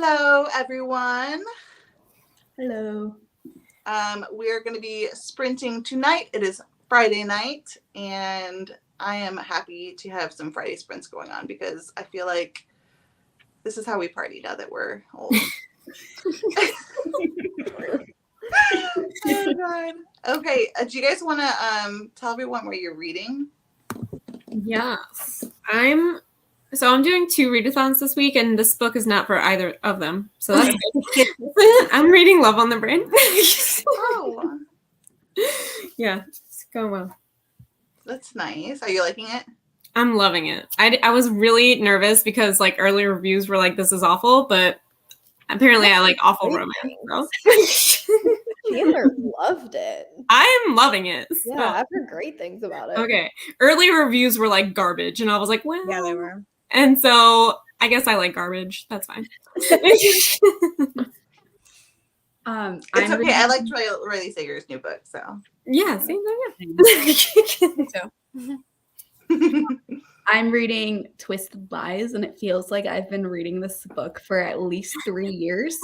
Hello, everyone. Hello. We're going to be sprinting tonight. It is Friday night, and I am happy to have some Friday sprints going on because I feel like this is how we party now that we're old. Oh, God. Okay, do you guys want to tell everyone what you're reading? Yes. I'm doing 2 readathons this week, and this book is not for either of them. So that's good. I'm reading Love on the Brain. Oh. Yeah, it's going well. That's nice. Are you liking it? I'm loving it. I was really nervous because early reviews were like, this is awful, but apparently I like awful romance. So. Chandler loved it. I'm loving it. So. Yeah, I've heard great things about it. Okay. Early reviews were like garbage, and I was like, well. Yeah, they were. And so I guess I like garbage. That's fine. It's okay. I liked Riley Sager's new book, so. Yeah, same thing. I'm reading Twisted Lies, and it feels like I've been reading this book for at least 3 years.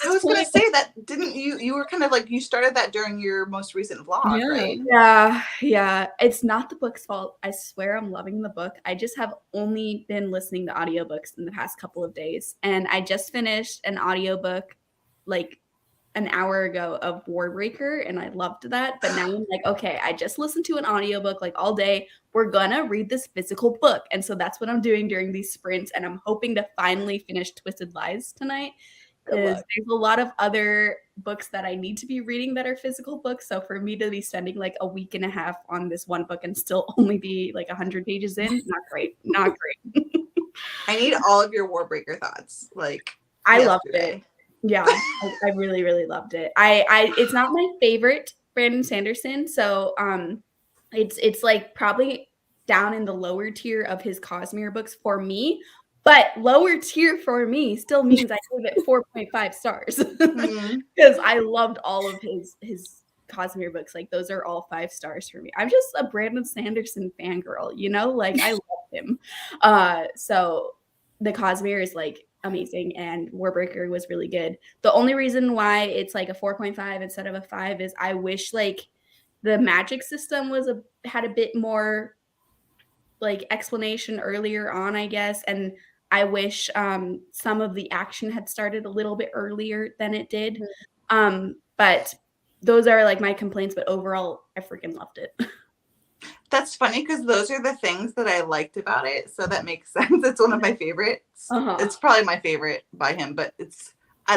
I was going to say that, didn't you? You were kind of like, you started that during your most recent vlog, right? Yeah. It's not the book's fault. I swear I'm loving the book. I just have only been listening to audiobooks in the past couple of days. And I just finished an audiobook like an hour ago of Warbreaker, and I loved that. But now I'm like, okay, I just listened to an audiobook like all day. We're gonna read this physical book. And so that's what I'm doing during these sprints. And I'm hoping to finally finish Twisted Lies tonight. Because there's a lot of other books that I need to be reading that are physical books. So for me to be spending like a week and a half on this one book and still only be like 100 pages in, not great. I need all of your Warbreaker thoughts. I loved it. Yeah, I really, really loved it. It's not my favorite Brandon Sanderson, so it's like probably down in the lower tier of his Cosmere books for me. But lower tier for me still means I give it 4.5 stars because I loved all of his Cosmere books. Like those are all 5 stars for me. I'm just a Brandon Sanderson fangirl, like I love him. So the Cosmere is like amazing, and Warbreaker was really good. The only reason why it's like a 4.5 instead of a 5 is I wish like the magic system had a bit more like explanation earlier on, I guess, and I wish some of the action had started a little bit earlier than it did. But those are like my complaints, but overall I freaking loved it. That's funny because those are the things that I liked about it. So that makes sense. It's one of my favorites. It's probably my favorite by him, but I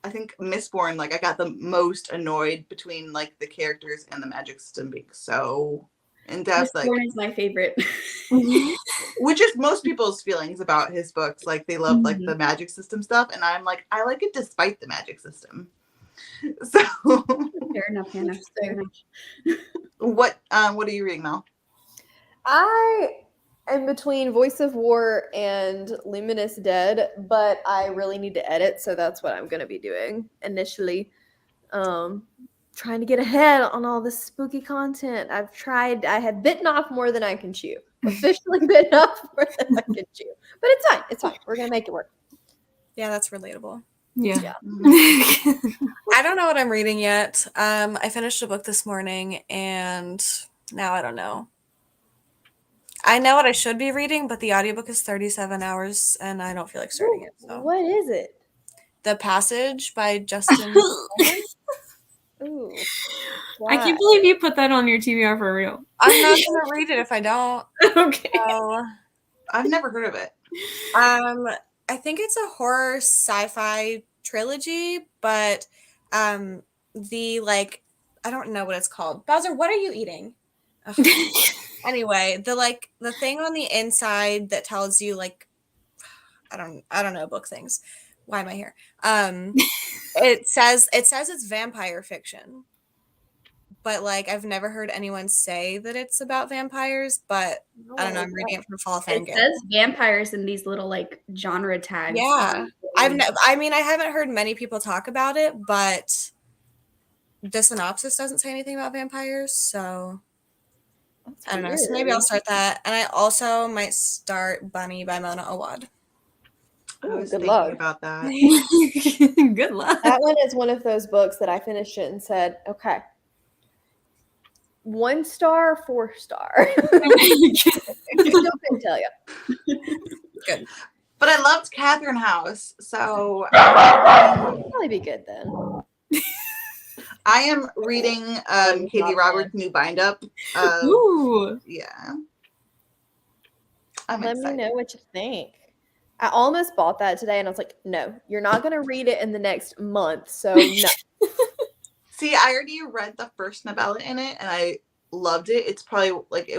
think Mistborn, like I got the most annoyed between like the characters and the magic system being so in depth. Mistborn is my favorite. Which is most people's feelings about his books. Like they love like the magic system stuff. And I'm like, I like it despite the magic system. So fair enough, Hannah. Fair enough. What are you reading, Mel? I am between Voice of War and Luminous Dead, but I really need to edit, so that's what I'm going to be doing initially. Trying to get ahead on all this spooky content. I have bitten off more than I can chew. Officially bitten off more than I can chew. But it's fine. We're going to make it work. Yeah, that's relatable. Yeah. I don't know what I'm reading yet. I finished a book this morning, and now I don't know. I know what I should be reading, but the audiobook is 37 hours, and I don't feel like starting it. So. What is it? The Passage by Justin. Ooh. I can't believe you put that on your TBR for real. I'm not going to read it if I don't. Okay. So, I've never heard of it. I think it's a horror sci-fi trilogy, but I don't know what it's called. Bowser, what are you eating? Anyway, the thing on the inside that tells you like I don't know book things. Why am I here? It says it's vampire fiction. But like I've never heard anyone say that it's about vampires, but I don't know, I'm reading it from Fall Fangirl. It says vampires in these little like genre tags. Yeah. I haven't heard many people talk about it, but the synopsis doesn't say anything about vampires, so I don't know. So maybe I'll start that. And I also might start Bunny by Mona Awad. I Ooh, was good thinking luck. about that. Good luck. That one is one of those books that I finished it and said, okay, 1 star, 4 star. I still couldn't tell you. Good. But I loved Catherine House, so Probably be good then. I am reading Katie Roberts' new bind up. Ooh. Yeah. I'm Let excited. me know what you think. I almost bought that today and I was like, no, you're not going to read it in the next month. So, no. See, I already read the first novella in it and I loved it. It's probably like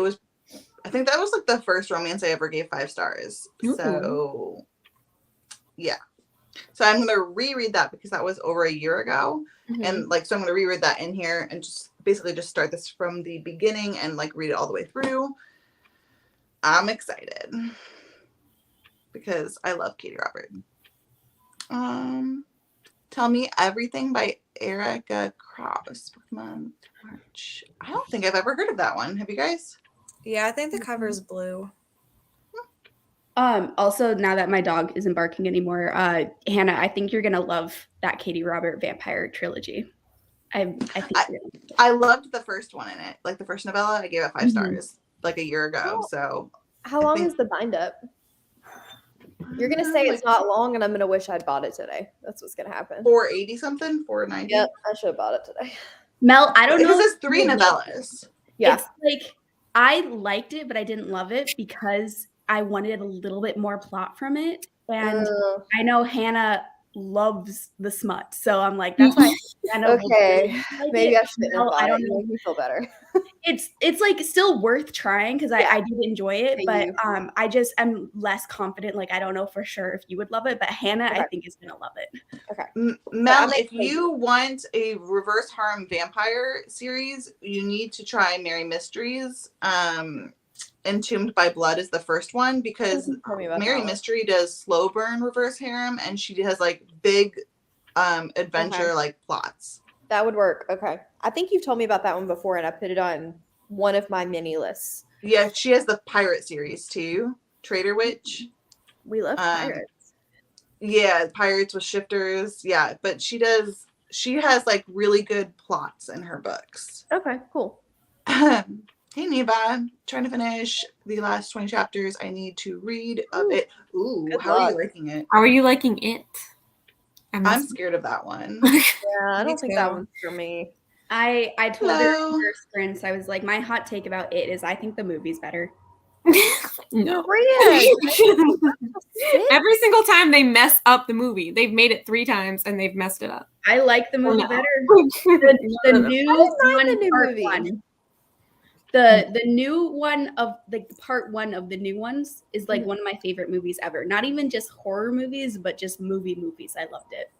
I think that was like the first romance I ever gave 5 stars. Ooh. So, yeah. So I'm going to reread that because that was over a year ago. Mhm. And like, so I'm going to reread that in here and just basically just start this from the beginning and like read it all the way through. I'm excited because I love Katie Roberts. Tell Me Everything by Erica Krause. Month, March. I don't think I've ever heard of that one. Have you guys? Yeah, I think the cover is blue. Also, now that my dog isn't barking anymore, Hannah, I think you're gonna love that Katie Robert vampire trilogy. I think I loved the first one in it, like the first novella. I gave it 5 Mhm. stars like a year ago. Oh. So How I long think- is the bind up? You're going to say it's not long and I'm going to wish I'd bought it today. That's what's going to happen. 480 something, 490. Yep, I should have bought it today. Mel, I don't know. Because it's 3 if you love novellas. Yeah. It's like I liked it, but I didn't love it because I wanted a little bit more plot from it. And I know Hannah loves the smut, so I'm like, that's why I know. Okay, like maybe it. I shouldn't have Mel, bought I it. don't You know. make me feel better. It's like still worth trying because I did enjoy it, Thank but you. I just am less confident. Like I don't know for sure if you would love it, but Hannah I Okay. think is gonna love it. Okay. Mel, I'm if you want a reverse harem vampire series, you need to try Mary Mysteries. Entombed by Blood is the first one because Tell me about Mary that one. Mystery does slow burn reverse harem and she has like big adventure Okay. like plots. That would work. Okay. I think you've told me about that one before and I put it on one of my mini lists. Yeah, she has the pirate series too. Trader Witch. We love pirates. Yeah, pirates with shifters. Yeah, but she has like really good plots in her books. Okay, cool. Hey Neva, trying to finish the last 20 chapters. I need to read of it. Ooh, Good how are luck. you liking it? How are you liking it? I'm scared of that one. Yeah, I Me don't think that too. one's for me. I told her in Hello. her sprints, I was like, my hot take about it is I think the movie's better. No. Maria, Every single time they mess up the movie, they've made it 3 times and they've messed it up. I like the movie no. better. No, The no, no. new I like one, the new part movie. 1. The new one of like part 1 of the new ones is like one of my favorite movies ever. Not even just horror movies, but just movies. I loved it.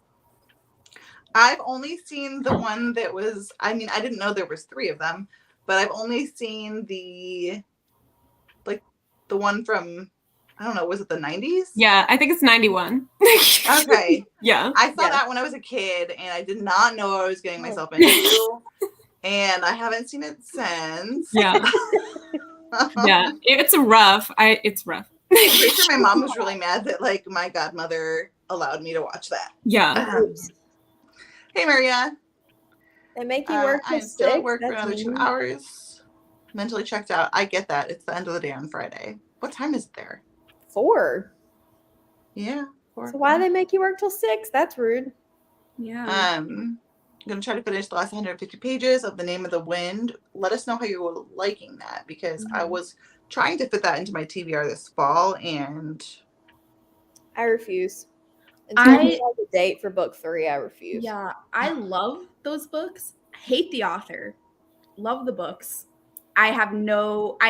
I've only seen the one that was, I mean, I didn't know there was 3 of them, but I've only seen the one from, I don't know, was it the 90s? Yeah, I think it's 91. Okay. Yeah. I saw Yeah. that when I was a kid and I did not know what I was getting myself into. And I haven't seen it since. Yeah. Yeah. It's rough. It's rough. I'm pretty sure my mom was really mad that like my godmother allowed me to watch that. Yeah. Hey Maria. They make you work I till am still at 6. work for That's another 2 mean. hours. Mentally checked out. I get that. It's the end of the day on Friday. What time is it there? 4. Yeah. 4. So why they make you work till 6? That's rude. Yeah. I'm gonna try to finish the last 150 pages of The Name of the Wind. Let us know how you were liking that because I was trying to fit that into my TBR this fall and I refuse. Until we have a date for book 3, I refuse. Yeah, I love those books. Hate the author. Love the books. I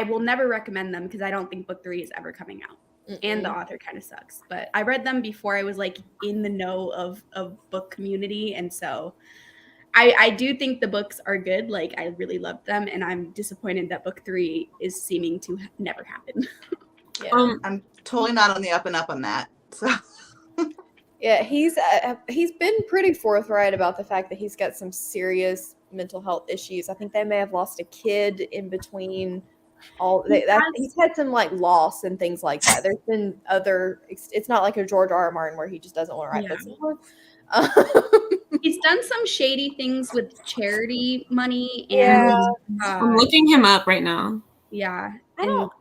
will never recommend them because I don't think book 3 is ever coming out. And the author kind of sucks. But I read them before I was like in the know of book community. And so I do think the books are good. Like I really loved them. And I'm disappointed that book 3 is seeming to never happen. Yeah. I'm totally not on the up and up on that. So Yeah, he's been pretty forthright about the fact that he's got some serious mental health issues. I think they may have lost a kid in between He's had some like loss and things like that. There's been other. It's not like a George R. R. Martin where he just doesn't want to write books anymore. He's done some shady things with charity money, Yeah. and I'm looking him up right now. yeah, I and don't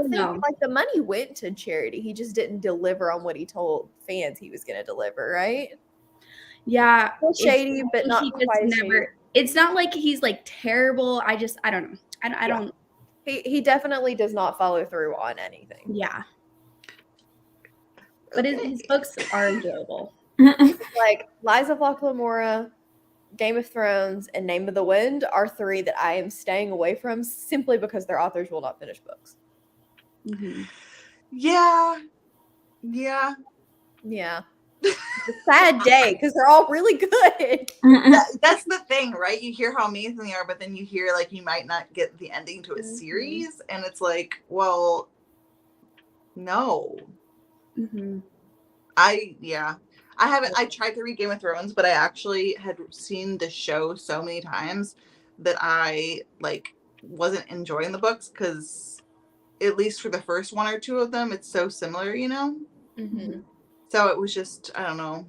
think know. like the money went to charity. He just didn't deliver on what he told fans he was going to deliver, right? Yeah, Still shady, but he not just quite as never. shady. It's not like he's like terrible. I don't know. I don't. He definitely does not follow through on anything. Yeah, but his books are enjoyable. Like Lies of Locke Lamora, Game of Thrones, and Name of the Wind are 3 that I am staying away from simply because their authors will not finish books. Mm-hmm. Yeah. It's a sad day because they're all really good. That's the thing, right? You hear how amazing they are, but then you hear like you might not get the ending to a series, and it's like, well, no. Mm-hmm. I tried to read Game of Thrones, but I actually had seen the show so many times that I like wasn't enjoying the books because at least for the first 1 or 2 of them, it's so similar, you know? Mm-hmm. So it was just, I don't know.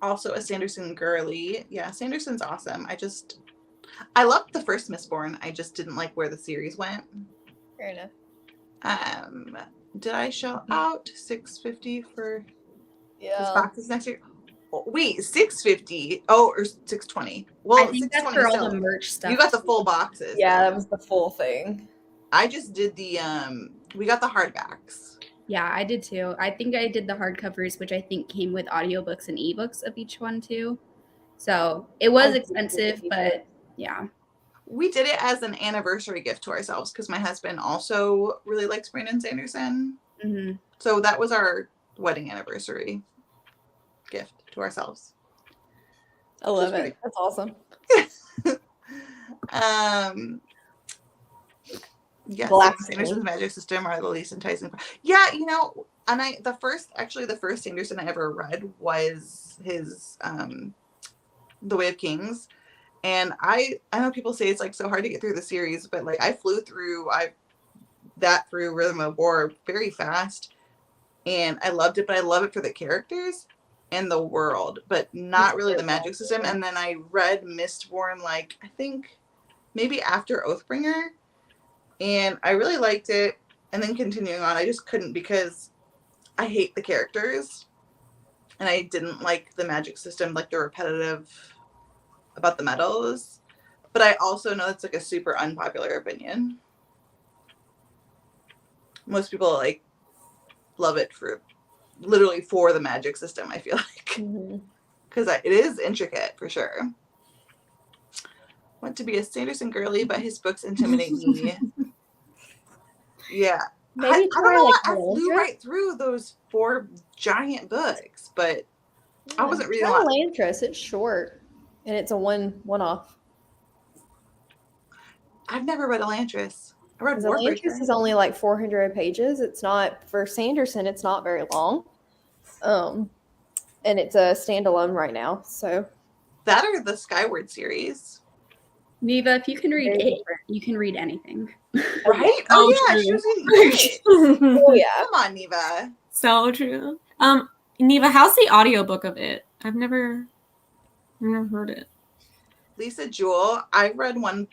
Also a Sanderson girly. Yeah, Sanderson's awesome. I loved the first Mistborn. I just didn't like where the series went. Fair enough. Did I shell out $6.50 for his Yeah. boxes next year? Oh, wait, $6.50. Oh, or $6.20. Well, I think that's $6.20 for all still. the merch stuff. You got the full boxes. Yeah, that was the full thing. I just did the we got the hardbacks. Yeah, I did too. I think I did the hardcovers, which I think came with audiobooks and ebooks of each one too. So it was expensive, but yeah. We did it as an anniversary gift to ourselves because my husband also really likes Brandon Sanderson. Mm-hmm. So that was our wedding anniversary gift to ourselves. I love it. That's awesome. Yes, Black Sanderson's magic system are the least enticing. Yeah, you know, and the first Sanderson I ever read was his The Way of Kings. And I know people say it's like so hard to get through the series, but like I flew through Rhythm of War very fast, and I loved it. But I love it for the characters and the world, but not really the magic system. And then I read Mistborn, like I think maybe after Oathbringer, and I really liked it. And then continuing on, I just couldn't because I hate the characters, and I didn't like the magic system, like the repetitive about the medals. But I also know it's like a super unpopular opinion. Most people like love it for literally for the magic system, I feel like, because it is intricate for sure. Want to be a Sanderson girly, but his books intimidate me. Yeah, Maybe I don't know what, I flew right through those 4 giant books, but I wasn't reading a lot. Elantris, it's short, and it's a one-off. I've never read Elantris. I read Elantris is only like 400 pages. It's not, for Sanderson, it's not very long. And it's a standalone right now. So that or the Skyward series. Neva, if you can read it, you can read anything. Right? Oh yeah, she was reading it. Oh yeah. Come on, Neva. So true. Neva, how's the audiobook of it? I've never heard it. Lisa Jewell, I read one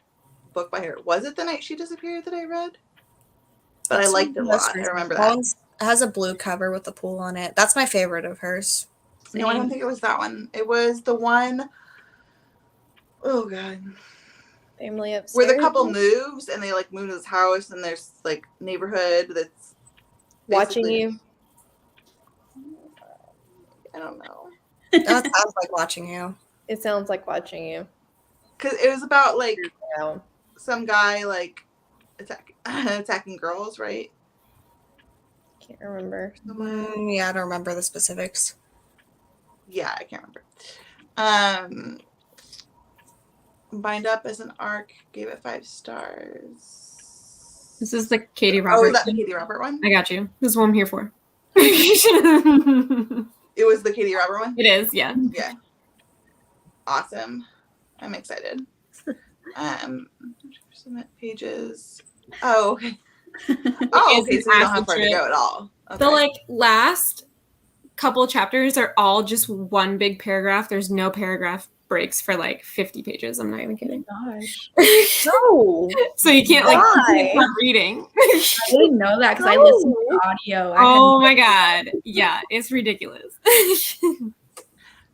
book by her. Was it The Night She Disappeared that I read? But I liked it a lot. I remember that. It has a blue cover with a pool on it. That's my favorite of hers. No, I don't think it was that one. It was the one, oh god, Family Upstairs, where the couple moves and they like move to this house and there's like neighborhood that's Watching You. I don't know. That sounds like Watching You. It sounds like Watching You. Because it was about like some guy like attacking girls, right? Can't remember. Yeah, I don't remember the specifics. Yeah, I can't remember. Bind Up as an arc, gave it 5 stars. This is the Katie Robert. Oh, is that the Katie Robert one? I got you. This is what I'm here for. It was the Katie Robert one? It is, yeah. Yeah. Awesome. I'm excited. Submit pages. Oh, okay. Oh, okay. So you don't have far to go at all. Okay. The like last couple chapters are all just one big paragraph. There's no paragraph breaks for like 50 pages. I'm not even kidding. Gosh. No. So you can't like Why? stop reading. I didn't know that because I listened to audio. Oh my god. Yeah, it's ridiculous.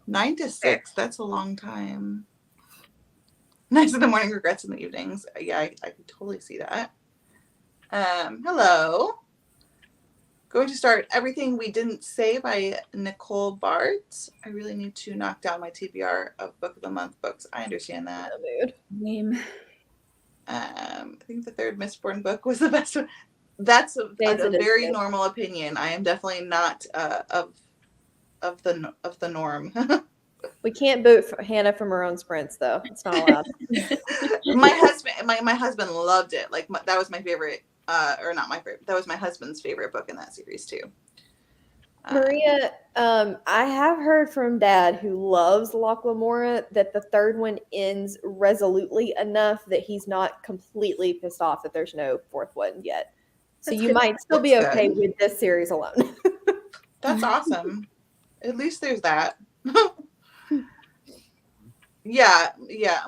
9 to 6. That's a long time. Nice in the morning, regrets in the evenings. Yeah, I can totally see that. Hello. Going to start Everything We Didn't Say by Nicole Bart. I really need to knock down my TBR of Book of the Month books. I understand that. Dude. Name. I think the third Mistborn book was the best one. That's a very normal opinion. I am definitely not of the norm. We can't boot Hannah from her own sprints, though. It's not allowed. my husband loved it. Like that was my favorite, or not my favorite. That was my husband's favorite book in that series too. Maria, I have heard from Dad, who loves Loch Lamora, that the third one ends resolutely enough that he's not completely pissed off that there's no fourth one yet. So That's you good. might still be That's okay good. with this series alone. That's awesome. At least there's that. Yeah.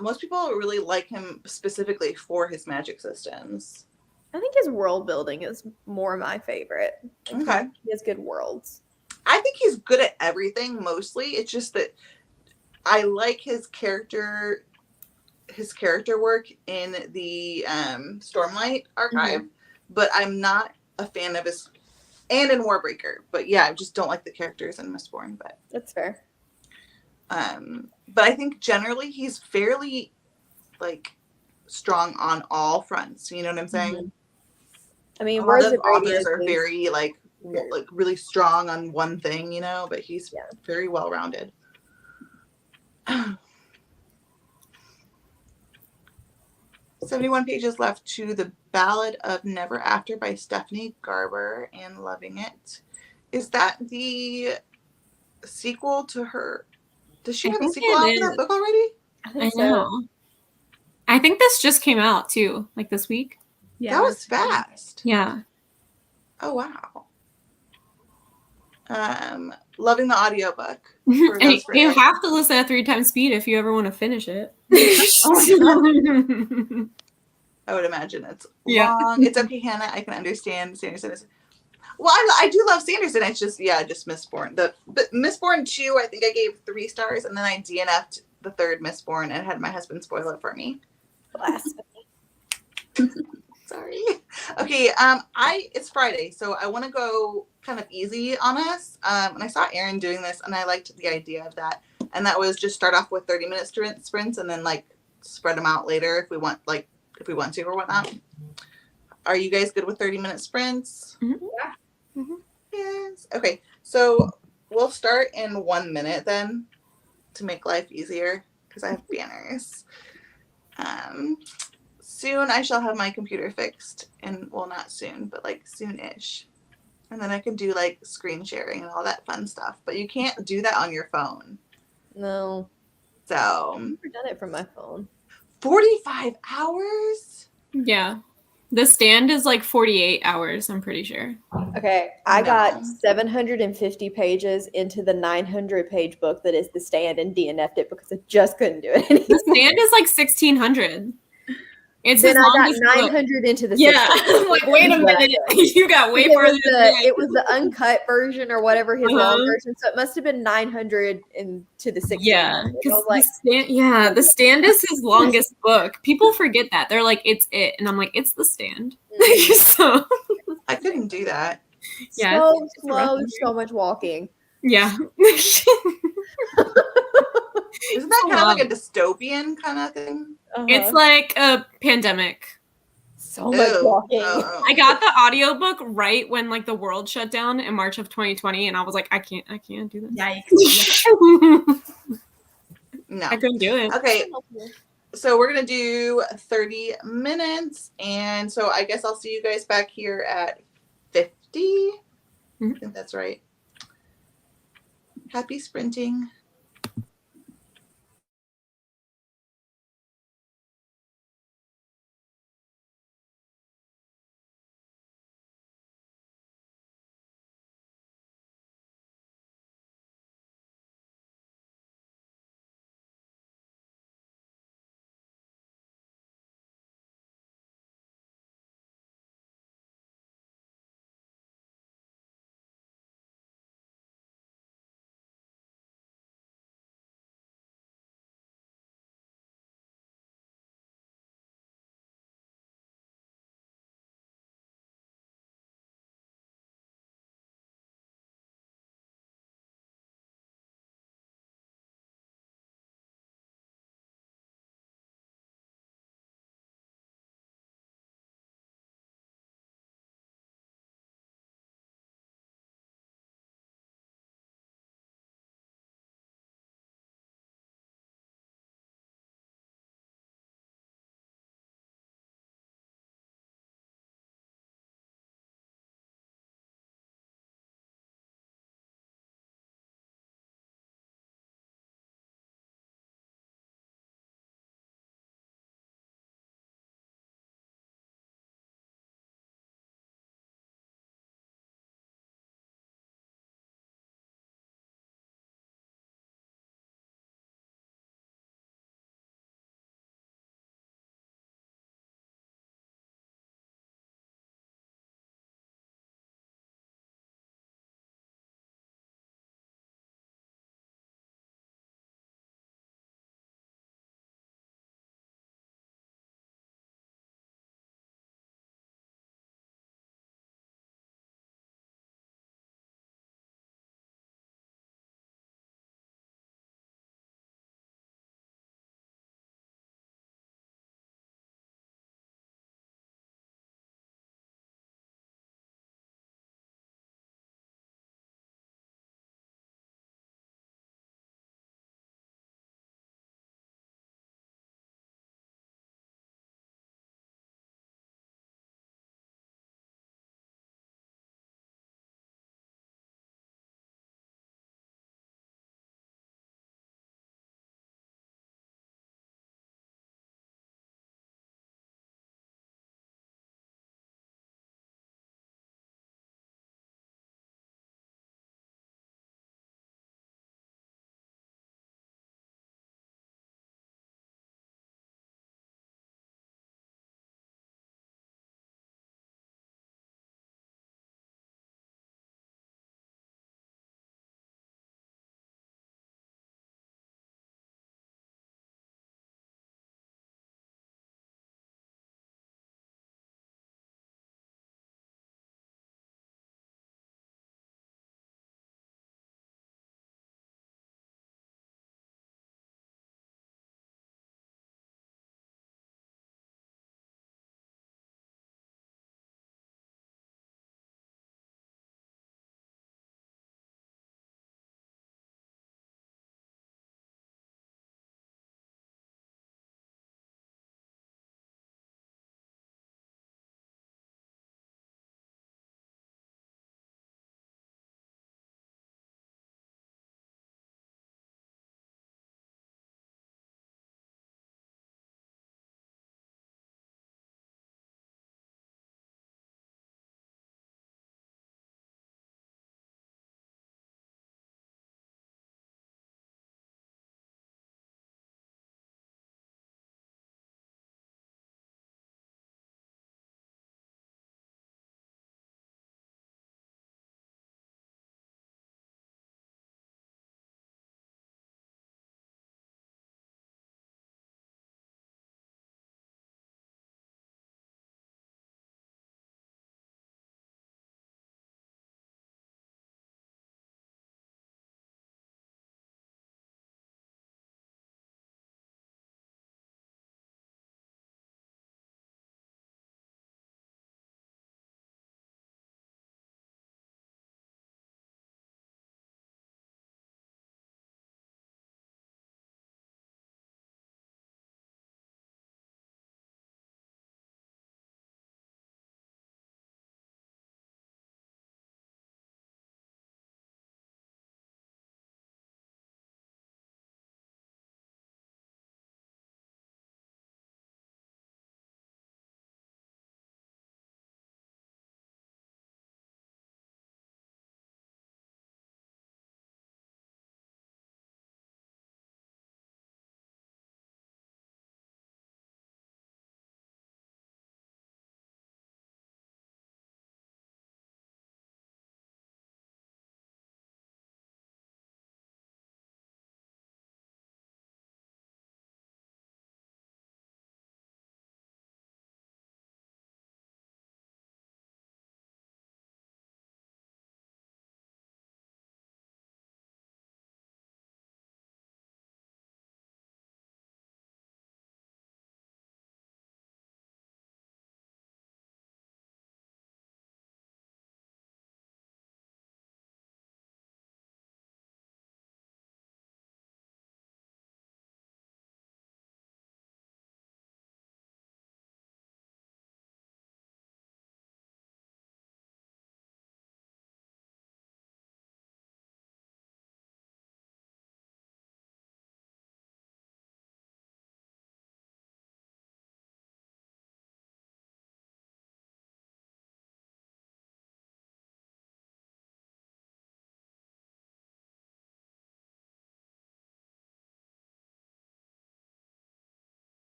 Most people really like him specifically for his magic systems. I think his world building is more my favorite. Okay. He has good worlds. I think he's good at everything mostly. It's just that I like his character work in the Stormlight archive, but I'm not a fan of his, and in Warbreaker. But yeah, I just don't like the characters in Mistborn. But That's fair. but I think generally he's fairly like strong on all fronts. You know what I'm saying? I mean, A lot of Rose of authors Radiance are is very like really strong on one thing, you know, but he's very well rounded. 71 pages left to The Ballad of Never After by Stephanie Garber, and loving it. Is that the sequel to her? Does she have a sequel out for that book already? I know. I think this just came out too, like this week. Yeah. That was fast. Yeah. Oh wow. Loving the audiobook. And you have to listen at 3 times speed if you ever want to finish it. I would imagine it's long. It's okay, Hannah. I can understand Sanderson. Well, I do love Sanderson. It's just just Mistborn. But Mistborn 2, I think I gave 3 stars, and then I DNF'd the third Mistborn and had my husband spoil it for me. Sorry. Okay. It's Friday, so I want to go kind of easy on us. And I saw Aaron doing this, and I liked the idea of that. And that was just start off with 30-minute sprints, and then like spread them out later if we want to or whatnot. Are you guys good with 30-minute sprints? Mm-hmm. Yeah. Mm-hmm. Yes. Okay. So we'll start in 1 minute then, to make life easier because I have banners. Soon I shall have my computer fixed, and well, not soon, but like soon-ish. And then I can do like screen sharing and all that fun stuff. But you can't do that on your phone. No. So I've never done it from my phone. 45 hours? Yeah. The stand is like 48 hours, I'm pretty sure. Okay, I got 750 pages into the 900-page book that is The Stand and DNF'd it because I just couldn't do it anymore. The stand is like 1,600. It's then his I got longest book. 900 into the Yeah, 600. like wait a minute, you got way It further was, than that. it was the uncut version or whatever, his long version. So it must have been 900 into the 1600. Yeah, I was like, the stand is his longest book. People forget that. They're like, it's it, and I'm like, it's the stand. So I couldn't do that. yeah, so it's slow, rough. so much walking. Yeah. Isn't that kind of like a dystopian kind of thing? It's like a pandemic. So much walking. I got the audiobook right when like the world shut down in March of 2020, and I was like, I can't do this. Yikes. No. I couldn't do it. Okay. So we're going to do 30 minutes. And so I guess I'll see you guys back here at 50. I think that's right. Happy sprinting.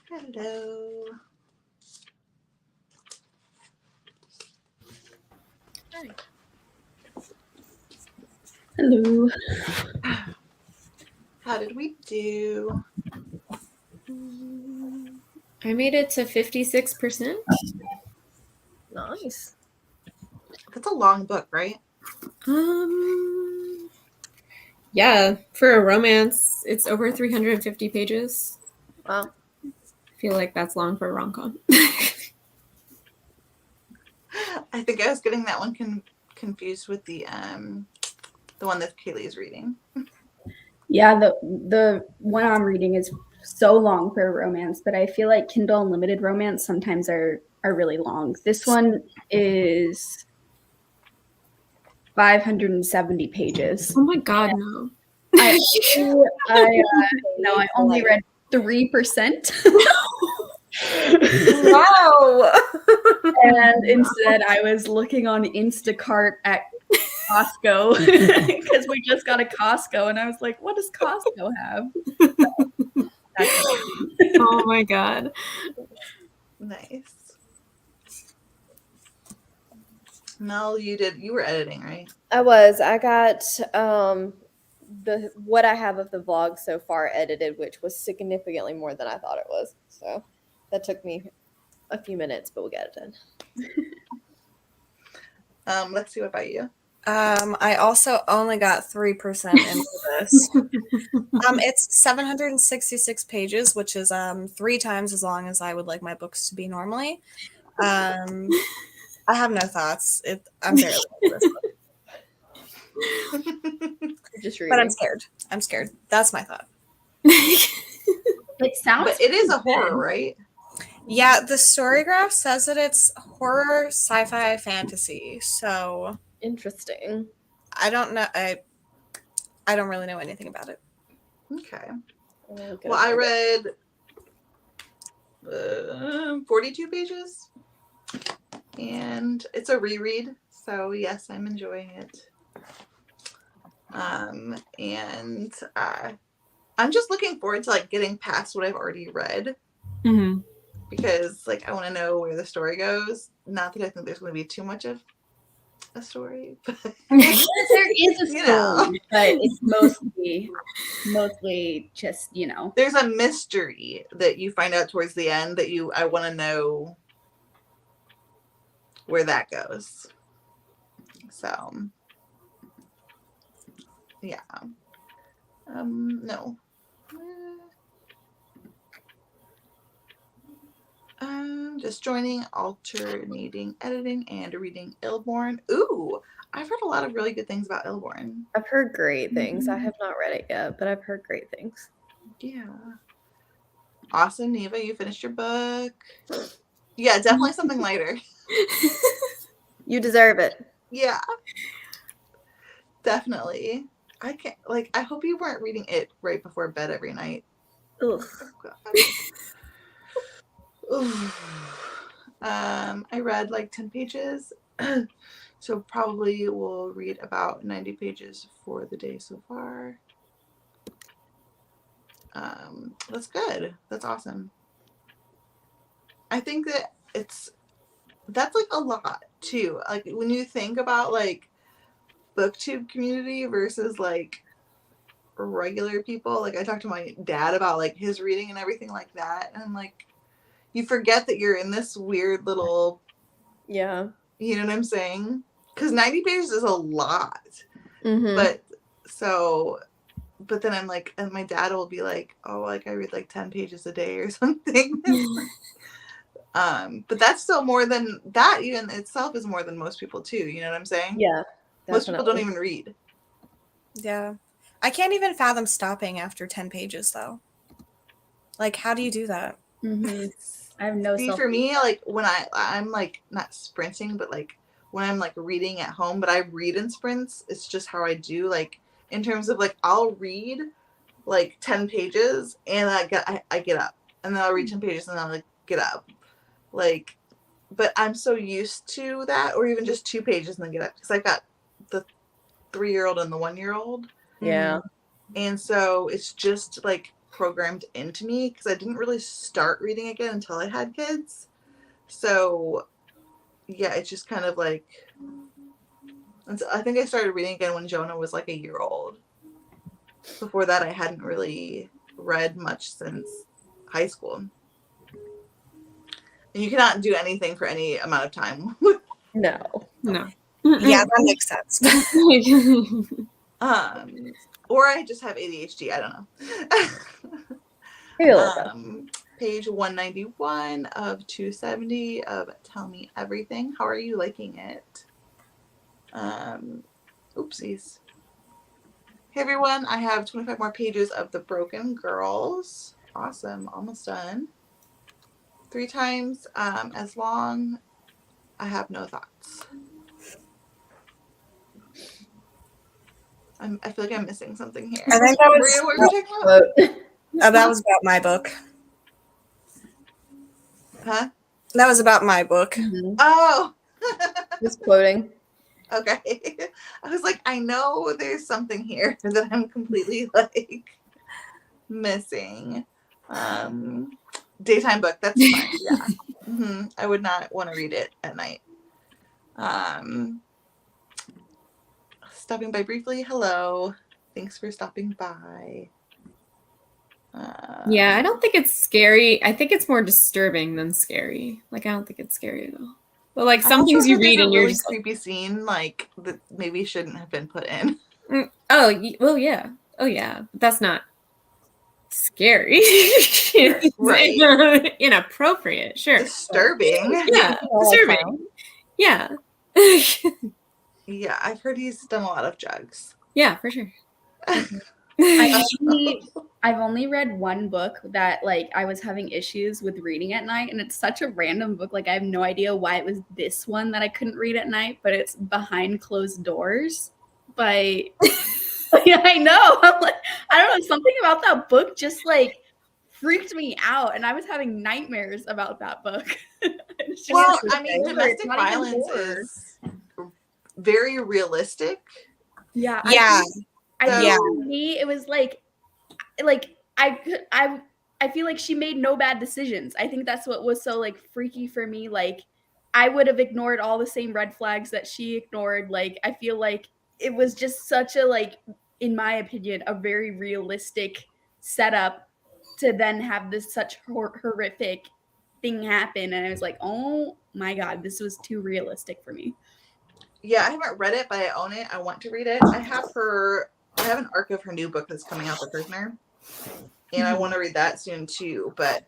Hello. Hello. How did we do? I made it to 56%. Nice. That's a long book, right? Yeah, for a romance, it's over 350 pages. Wow. I feel like that's long for a rom-com. I think I was getting that one confused with the one that Kaylee's reading. Yeah, the one I'm reading is so long for a romance, but I feel like Kindle Unlimited romance sometimes are really long. This one is 570 pages. Oh my god, no. I only read 3%. Wow. And instead I was looking on Instacart at Costco because we just got a Costco and I was like, what does Costco have? So, that's it. Oh my god. Nice. Mel, you were editing, right? I got what I have of the vlog so far edited, which was significantly more than I thought it was. So that took me a few minutes, but we'll get it done. Let's see, what about you? I also only got 3% into this. It's 766 pages, which is 3 times as long as I would like my books to be normally. I have no thoughts. I'm barely into this book. Just reading. But I'm scared. I'm scared. That's my thought. It sounds But it is a horror, right? Yeah, the story graph says that it's horror, sci-fi, fantasy. So Interesting. I don't know. I don't really know anything about it. Okay. Well, I read 42 pages, and it's a reread. So yes, I'm enjoying it. And I'm just looking forward to like getting past what I've already read. Mm-hmm. Because like I want to know where the story goes. Not that I think there's going to be too much of a story, but there is a story, you know. but it's mostly just, you know. There's a mystery that you find out towards the end that I want to know where that goes. So yeah. No. Just joining, alternating, editing, and reading Illborn. Ooh, I've heard a lot of really good things about Illborn. I've heard great things. I have not read it yet, but I've heard great things. Yeah. Awesome, Neva, you finished your book. Yeah, definitely something lighter. You deserve it. Yeah. Definitely. I can't, like, I hope you weren't reading it right before bed every night. Ugh. I read like 10 pages. So probably we'll read about 90 pages for the day so far. That's good. That's awesome. I think that that's like a lot too. Like when you think about like booktube community versus like regular people, like I talked to my dad about like his reading and everything like that, and I'm like, you forget that you're in this weird little, Yeah. you know what I'm saying? Because 90 pages is a lot. Mm-hmm. But then I'm like, and my dad will be like, oh, like I read like 10 pages a day or something. But that's still more than that, even itself is more than most people too. You know what I'm saying? Yeah. Most people don't even read. Yeah. I can't even fathom stopping after 10 pages though. Like, how do you do that? Mm-hmm. I have no See, for me, like when I'm like not sprinting, but like when I'm like reading at home, but I read in sprints. It's just how I do. Like in terms of like I'll read like 10 pages and I get up, and then I'll read 10 pages and I'll like get up, like. But I'm so used to that, or even just 2 pages and then get up, because I've got the 3-year-old and the 1-year-old. Yeah. And so it's just like programmed into me because I didn't really start reading again until I had kids. So yeah, it's just kind of like, I think I started reading again when Jonah was like a year old. Before that, I hadn't really read much since high school. And you cannot do anything for any amount of time. No. No. Yeah, that makes sense. Or I just have ADHD. I don't know. Maybe a little bit. Page 191 of 270 of Tell Me Everything. How are you liking it? Oopsies. Hey everyone, I have 25 more pages of The Broken Girls. Awesome, almost done. 3 times as long. I have no thoughts. I feel like I'm missing something here. I think that was, Maria, what were you talking about? that was about my book. Huh? That was about my book. Mhm. Oh! Just quoting. Okay. I was like, I know there's something here that I'm completely like missing. Daytime book, that's fine. Yeah. I would not want to read it at night. Stopping by briefly. Hello. Thanks for stopping by. Yeah, I don't think it's scary. I think it's more disturbing than scary. Like, I don't think it's scary at all. But like some things you read and you're really just creepy scene like that maybe shouldn't have been put in. like, well, yeah. Oh, yeah. But that's not scary. Right. Inappropriate, sure. Disturbing. Yeah, disturbing. Yeah. Yeah, I've heard he's done a lot of drugs. Yeah, for sure. I've only read one book that like I was having issues with reading at night, and it's such a random book. Like I have no idea why it was this one that I couldn't read at night, but it's Behind Closed Doors by yeah, I know. I'm like, I don't know, something about that book just like freaked me out, and I was having nightmares about that book. Well, I mean, domestic violence is very realistic. Yeah. Yeah. I think for me, it was like I feel like she made no bad decisions. I think that's what was so like freaky for me. Like I would have ignored all the same red flags that she ignored. Like I feel like it was just such a like, in my opinion, a very realistic setup to then have this such horrific thing happen. And I was like, oh my God, this was too realistic for me. Yeah, I haven't read it, but I own it. I want to read it. I have an arc of her new book that's coming out, The Prisoner. And I want to read that soon too. But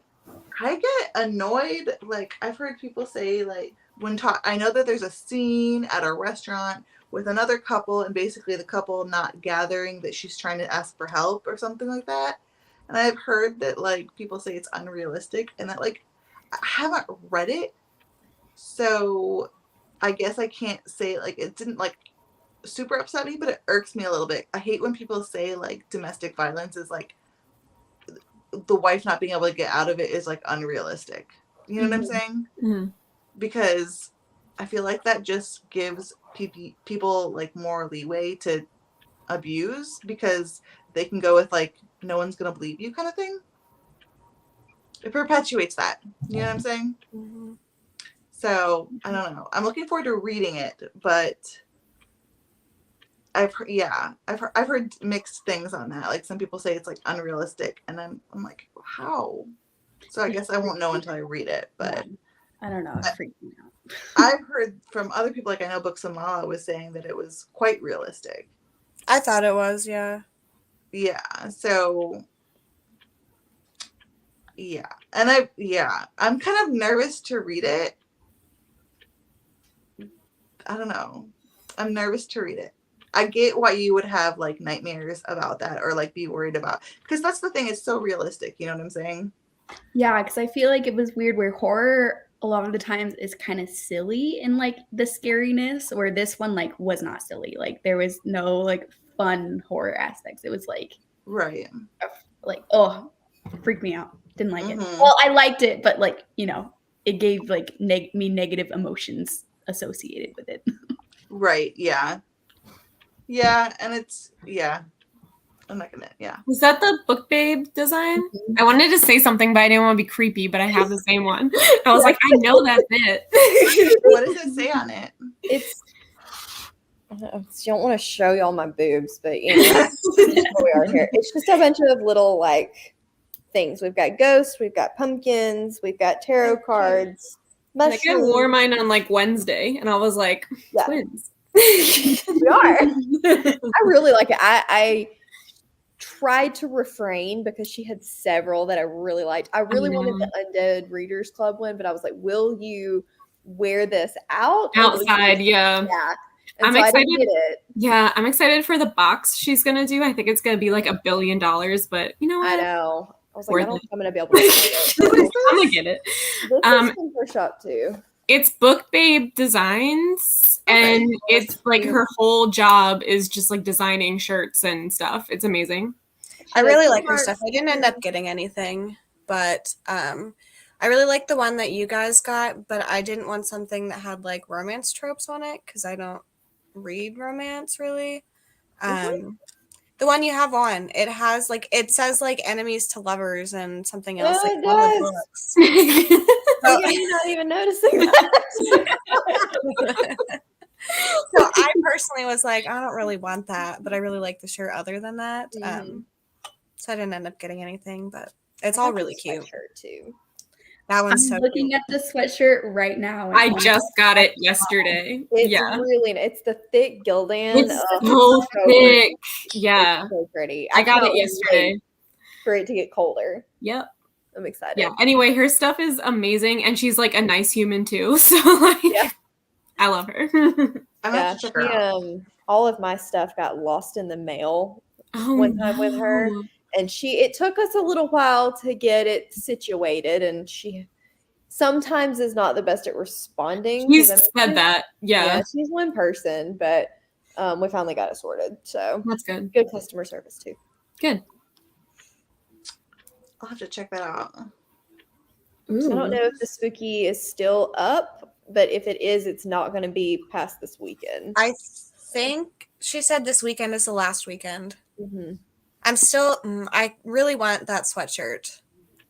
I get annoyed. Like I've heard people say like I know that there's a scene at a restaurant with another couple and basically the couple not gathering that she's trying to ask for help or something like that. And I've heard that like people say it's unrealistic and that like I haven't read it. So I guess I can't say like it didn't like super upset me, but it irks me a little bit. I hate when people say like domestic violence is like the wife not being able to get out of it is like unrealistic. You know what I'm saying? Mm-hmm. Because I feel like that just gives people like more leeway to abuse because they can go with like no one's gonna believe you kind of thing. It perpetuates that. You know what I'm saying? Mm-hmm. So I don't know. I'm looking forward to reading it, but I've heard mixed things on that. Like some people say it's like unrealistic, and I'm like, how? So I guess I won't know until I read it. But I don't know. It freaked me out. I've heard from other people, like I know Books of Mala was saying that it was quite realistic. I thought it was, yeah. Yeah. So yeah, and I'm kind of nervous to read it. I don't know. I'm nervous to read it. I get why you would have like nightmares about that or like be worried about, because that's the thing, it's so realistic, you know what I'm saying? Yeah, because I feel like it was weird where horror a lot of the times is kind of silly in like the scariness, where this one like was not silly. Like there was no like fun horror aspects. It was like Right. Like oh, freaked me out. Didn't like it. Mhm. Well, I liked it, but like, you know, it gave like me negative emotions associated with it. Right. Yeah. Yeah, and it's I'm not gonna. Yeah. Is that the Book Babe design? I wanted to say something, but I didn't want to be creepy, but I have the same one. I was like, I know that bit. What does it say on it? It's. I don't want to show y'all my boobs, but you know, here we are here. It's just a bunch of little like things. We've got ghosts, we've got pumpkins, we've got tarot cards. Like I wore mushrooms. mine on like Wednesday, and I was like, Yeah. twins. We are. I really like it. I tried to refrain because she had several that I really liked. I really wanted the Undead Readers Club one, but I was like, will you wear this out? Outside, yeah. Yeah. And I'm so excited. I didn't get it. Yeah, I'm excited for the box she's gonna do. I think it's gonna be like $1 billion, but you know what? I know. I was like, Worth I don't it. think I'm gonna be able to find it. I'm gonna get it. This is from her shop too. It's Book Babe Designs, and it's like her whole job is just like designing shirts and stuff. It's amazing. I really like her stuff. I didn't end up getting anything, but I really like the one that you guys got, but I didn't want something that had like romance tropes on it because I don't read romance really. The one you have on, it has like it says like enemies to lovers and something else. Oh, like it on the does. books. Look at you not even noticing that. So I personally was like, I don't really want that, but I really like the shirt other than that. So I didn't end up getting anything, but it's all really cute. Shirt too. That I'm one's so looking cute. at the sweatshirt right now. I just got it yesterday. It's Yeah. really it's the thick Gildan. It's so thick. Yeah. It's so pretty. I got it cannot yesterday. wait for it to get colder. Yep. I'm excited. Yeah. Anyway, her stuff is amazing, and she's like a nice human too. So like, Yeah. I love her. I'm gonna have to check her out. All of my stuff got lost in the mail Oh, one time with her, no. and it took us a little while to get it situated, and she sometimes is not the best at responding. You said that. Yeah. She's one person, but we finally got it sorted. So That's good. good customer service too. Good. I'll have to check that out. I don't know if the spooky is still up, but if it is, it's not going to be past this weekend. I think she said this weekend is the last weekend. Mm-hmm. I'm still. I really want that sweatshirt.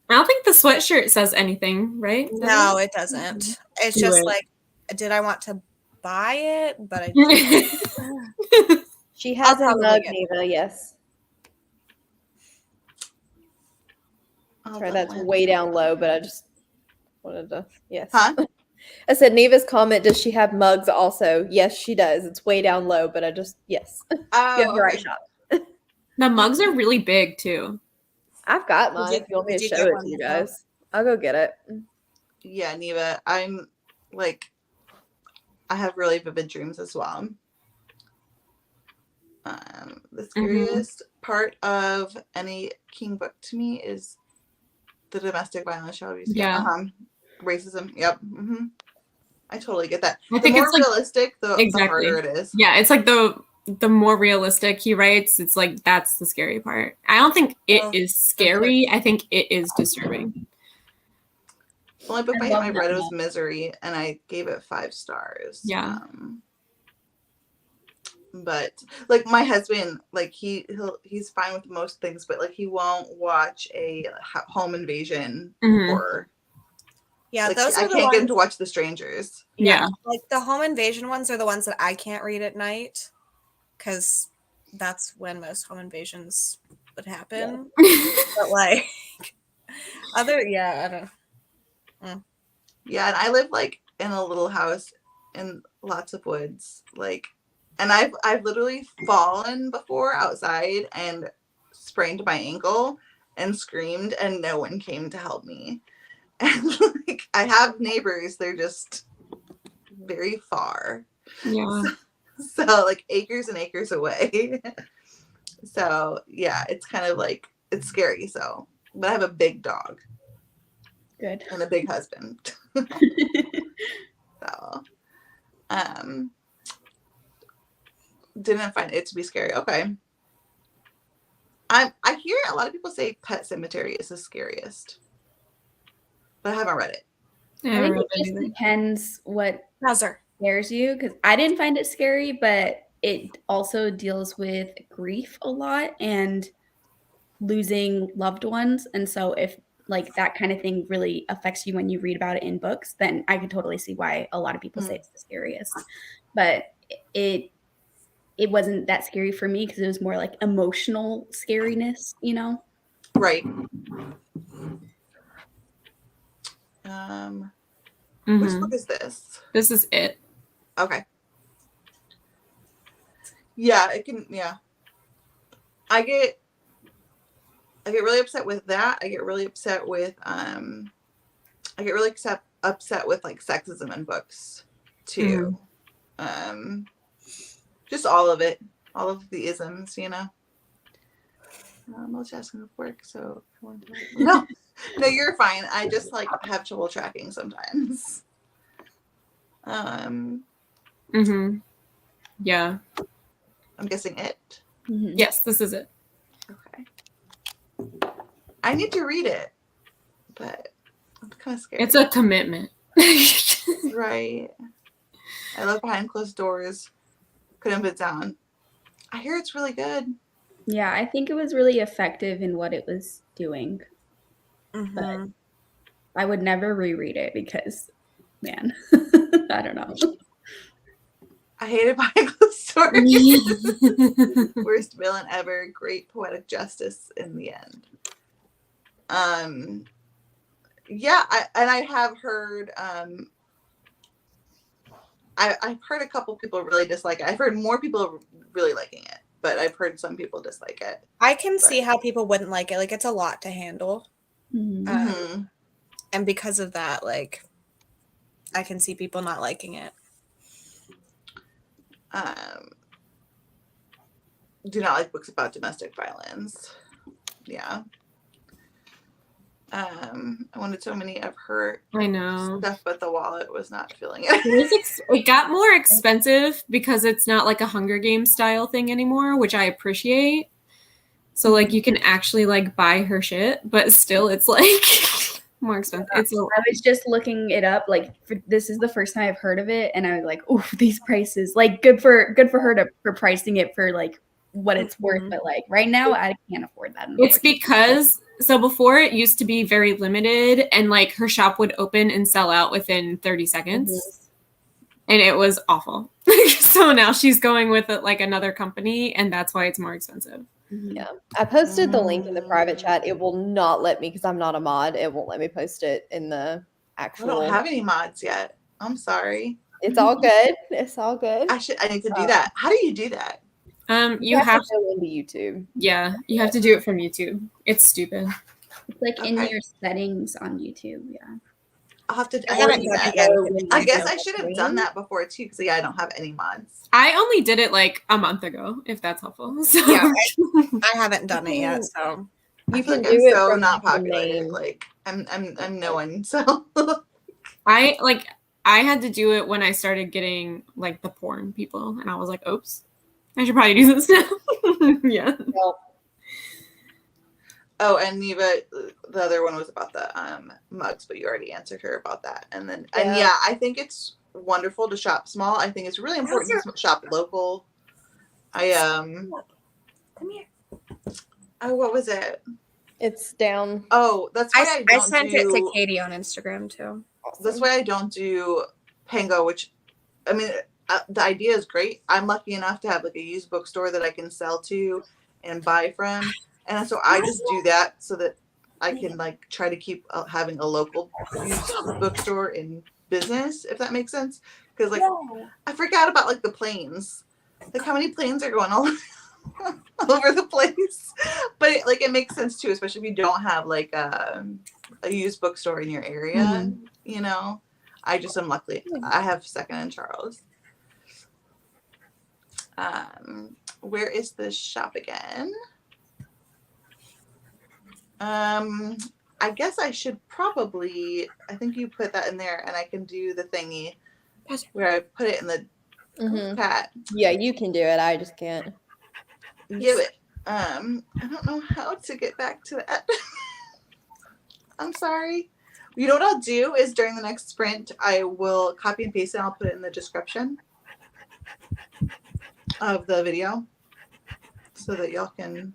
I don't think the sweatshirt says anything, right? No, it doesn't. It's Do just it. like, did I want to buy it? But I didn't. She has a probably mug, get Neva. Yes. Oh, Sorry, that that's one. way down low, but I just wanted to. Yes. Huh? I said Neva's comment. Does she have mugs also? Yes, she does. It's way down low, but I just yes. Oh, You have the right okay. shop. The mugs are really big too. I've got mine. Did If you want me did to you show get it one to you yourself? guys, I'll go get it. Yeah, Neva. I'm like, I have really vivid dreams as well. The scariest part of any King book to me is the domestic violence shall be. Yeah. Racism. Yep. I totally get that. I The think more it's like realistic, the exactly. harder it is. Yeah, it's like the more realistic he writes, it's like that's the scary part. I don't think it is scary. I think it is disturbing. The only book I I love that read was book. Misery, and I gave it 5 stars. Yeah. But like my husband, like he's fine with most things, but like he won't watch a home invasion horror. Yeah, Like, those I are the can't ones. get him to watch The Strangers. Yeah. Like the home invasion ones are the ones that I can't read at night, because that's when most home invasions would happen. But like I don't. Yeah, and I live like in a little house in lots of woods, like, and I've literally fallen before outside and sprained my ankle and screamed, and no one came to help me. And like I have neighbors, they're just very far. Yeah. So like acres and acres away. So yeah, it's kind of like it's scary. So, but I have a big dog Good. and a big husband. So, didn't find it to be scary. Okay. I hear a lot of people say Pet Cemetery is the scariest, but I haven't read it. I I haven't think read it just anything. depends what Bowser. scares you, because I didn't find it scary, but it also deals with grief a lot and losing loved ones. And so if like that kind of thing really affects you when you read about it in books, then I can totally see why a lot of people say it's the scariest. But it wasn't that scary for me because it was more like emotional scariness, you know? Right. Which book is this? This is it. Okay. Yeah, it can. Yeah, I get really upset with that. I get really upset with upset with like sexism in books too. Just all of it, all of the isms, you know. Multitasking with work, so no, you're fine. I just like have trouble tracking sometimes. Yeah. I'm guessing it. Yes, this is it. Okay. I need to read it, but I'm kind of scared. It's a commitment. Right. I love Behind Closed Doors. Couldn't put it down. I hear it's really good. Yeah, I think it was really effective in what it was doing. But I would never reread it because, man, I don't know. I hated Behind Closed Doors. Worst villain ever. Great poetic justice in the end. Yeah, I have heard. I've heard a couple people really dislike it. I've heard more people really liking it, but I've heard some people dislike it. I can see how people wouldn't like it. Like, it's a lot to handle. And because of that, like, I can see people not liking it. Do not like books about domestic violence. Yeah. I wanted so many of her stuff, but the wallet was not filling it. It got more expensive because it's not like a Hunger Games style thing anymore, which I appreciate. So like you can actually like buy her shit, but still it's like more expensive. I was just looking it up. Like this is the first time I've heard of it, and I was like, "Oh, these prices! Like good for her for pricing it for like what it's worth." But like right now, I can't afford that. It's because before it used to be very limited, and like her shop would open and sell out within 30 seconds, and it was awful. So now she's going with like another company, and that's why it's more expensive. Yeah, I posted the link in the private chat. It will not let me because I'm not a mod. It won't let me post it in the actual. I don't have any mods yet. I'm sorry. It's all good. It's all good. I need to do that. How do you do that? You have to go into YouTube. Yeah, you have to do it from YouTube. It's stupid. It's like in your settings on YouTube. Yeah. I'll have to. I guess I should have done that before too, because I don't have any mods. I only did it like a month ago, if that's helpful. So. Yeah, I haven't done it yet, so you can do it. So not popular. Like I'm no one. So I had to do it when I started getting like the porn people, and I was like, "Oops, I should probably do this now." Yeah. Oh, and Neva, the other one was about the mugs, but you already answered her about that. And then, I think it's wonderful to shop small. I think it's really important to shop local. Come here. Oh, what was it? It's down. Oh, that's why I sent it to Katie on Instagram too. Awesome. That's why I don't do Pango, which, I mean, the idea is great. I'm lucky enough to have like a used bookstore that I can sell to and buy from. And so I just do that so that I can like try to keep having a local bookstore in business, if that makes sense. Because like I forgot about like the planes, like how many planes are going all over the place. But it makes sense too, especially if you don't have like a used bookstore in your area. You know, I just am lucky. I have Second and Charles. Where is this shop again? I guess I should probably, I think you put that in there and I can do the thingy where I put it in the chat. Yeah, you can do it. I just can't. Give it. I don't know how to get back to that. I'm sorry. You know what I'll do is during the next sprint, I will copy and paste it and I'll put it in the description. of the video so that y'all can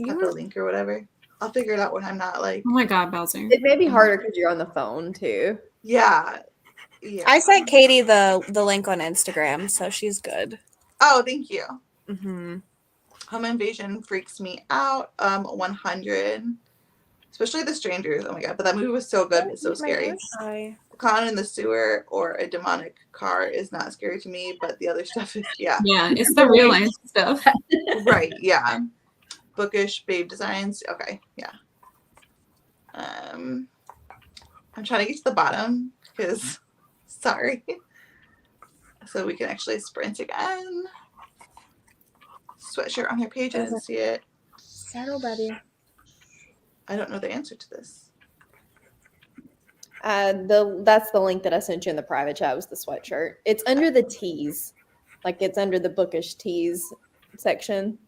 have the link or whatever. I'll figure it out when I'm not like. Oh my God, Bowser. It may be harder because you're on the phone too. Yeah. I sent Katie the link on Instagram, so she's good. Oh, thank you. Mm-hmm. Home Invasion freaks me out. 100. Especially The Strangers. Oh my God. But that movie was so good. It's so scary. The clown in the sewer or a demonic car is not scary to me, but the other stuff is, yeah. Yeah, it's the real life stuff. Right, yeah. Bookish babe designs. Okay, yeah. I'm trying to get to the bottom because, sorry. So we can actually sprint again. Sweatshirt on her page. I didn't see it. Settle, buddy. I don't know the answer to this. That's the link that I sent you in the private chat was the sweatshirt. It's under the tees. Like it's under the bookish tees section.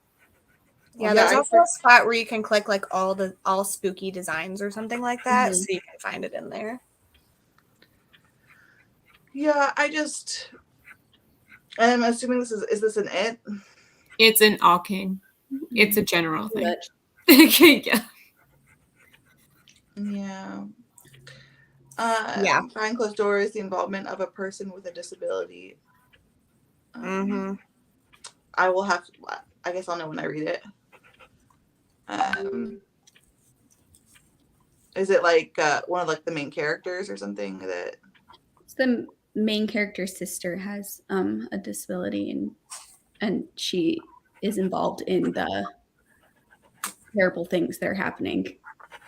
Yeah, there's also a spot where you can click like all spooky designs or something like that, so you can find it in there. Yeah, I'm assuming is this an it? It's an all king. It's a general thing. Yeah. Yeah. Yeah. Behind closed doors, the involvement of a person with a disability. I will have to, I guess I'll know when I read it. Is it like one of like the main characters or something that? It's the main character's sister has a disability and she is involved in the terrible things that are happening.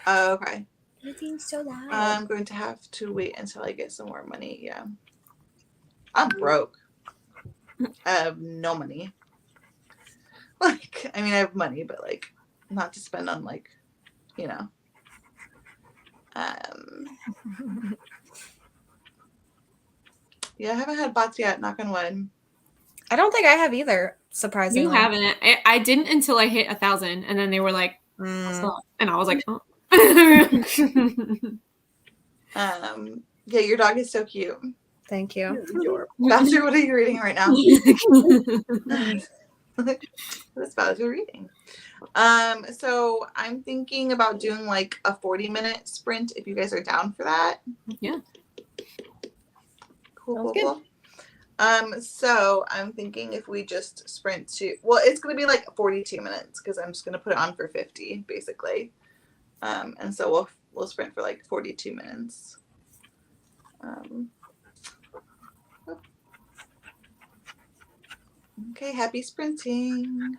Oh, okay. Everything's so loud. I'm going to have to wait until I get some more money. Yeah. I'm broke. I have no money. Like, I mean, I have money, but like, not to spend on like, you know. Yeah, I haven't had bots yet. Knock on wood. I don't think I have either. Surprisingly, You haven't. I didn't until I hit 1,000, and then they were like, stop. And I was like, oh. Yeah, your dog is so cute. Thank you. Bowser, what are you reading right now? That's Bowser reading. So I'm thinking about doing like a 40-minute sprint if you guys are down for that. Yeah. Cool. So I'm thinking if we just sprint to, well, it's going to be like 42 minutes because I'm just going to put it on for 50 basically. And so we'll sprint for like 42 minutes. Okay, happy sprinting.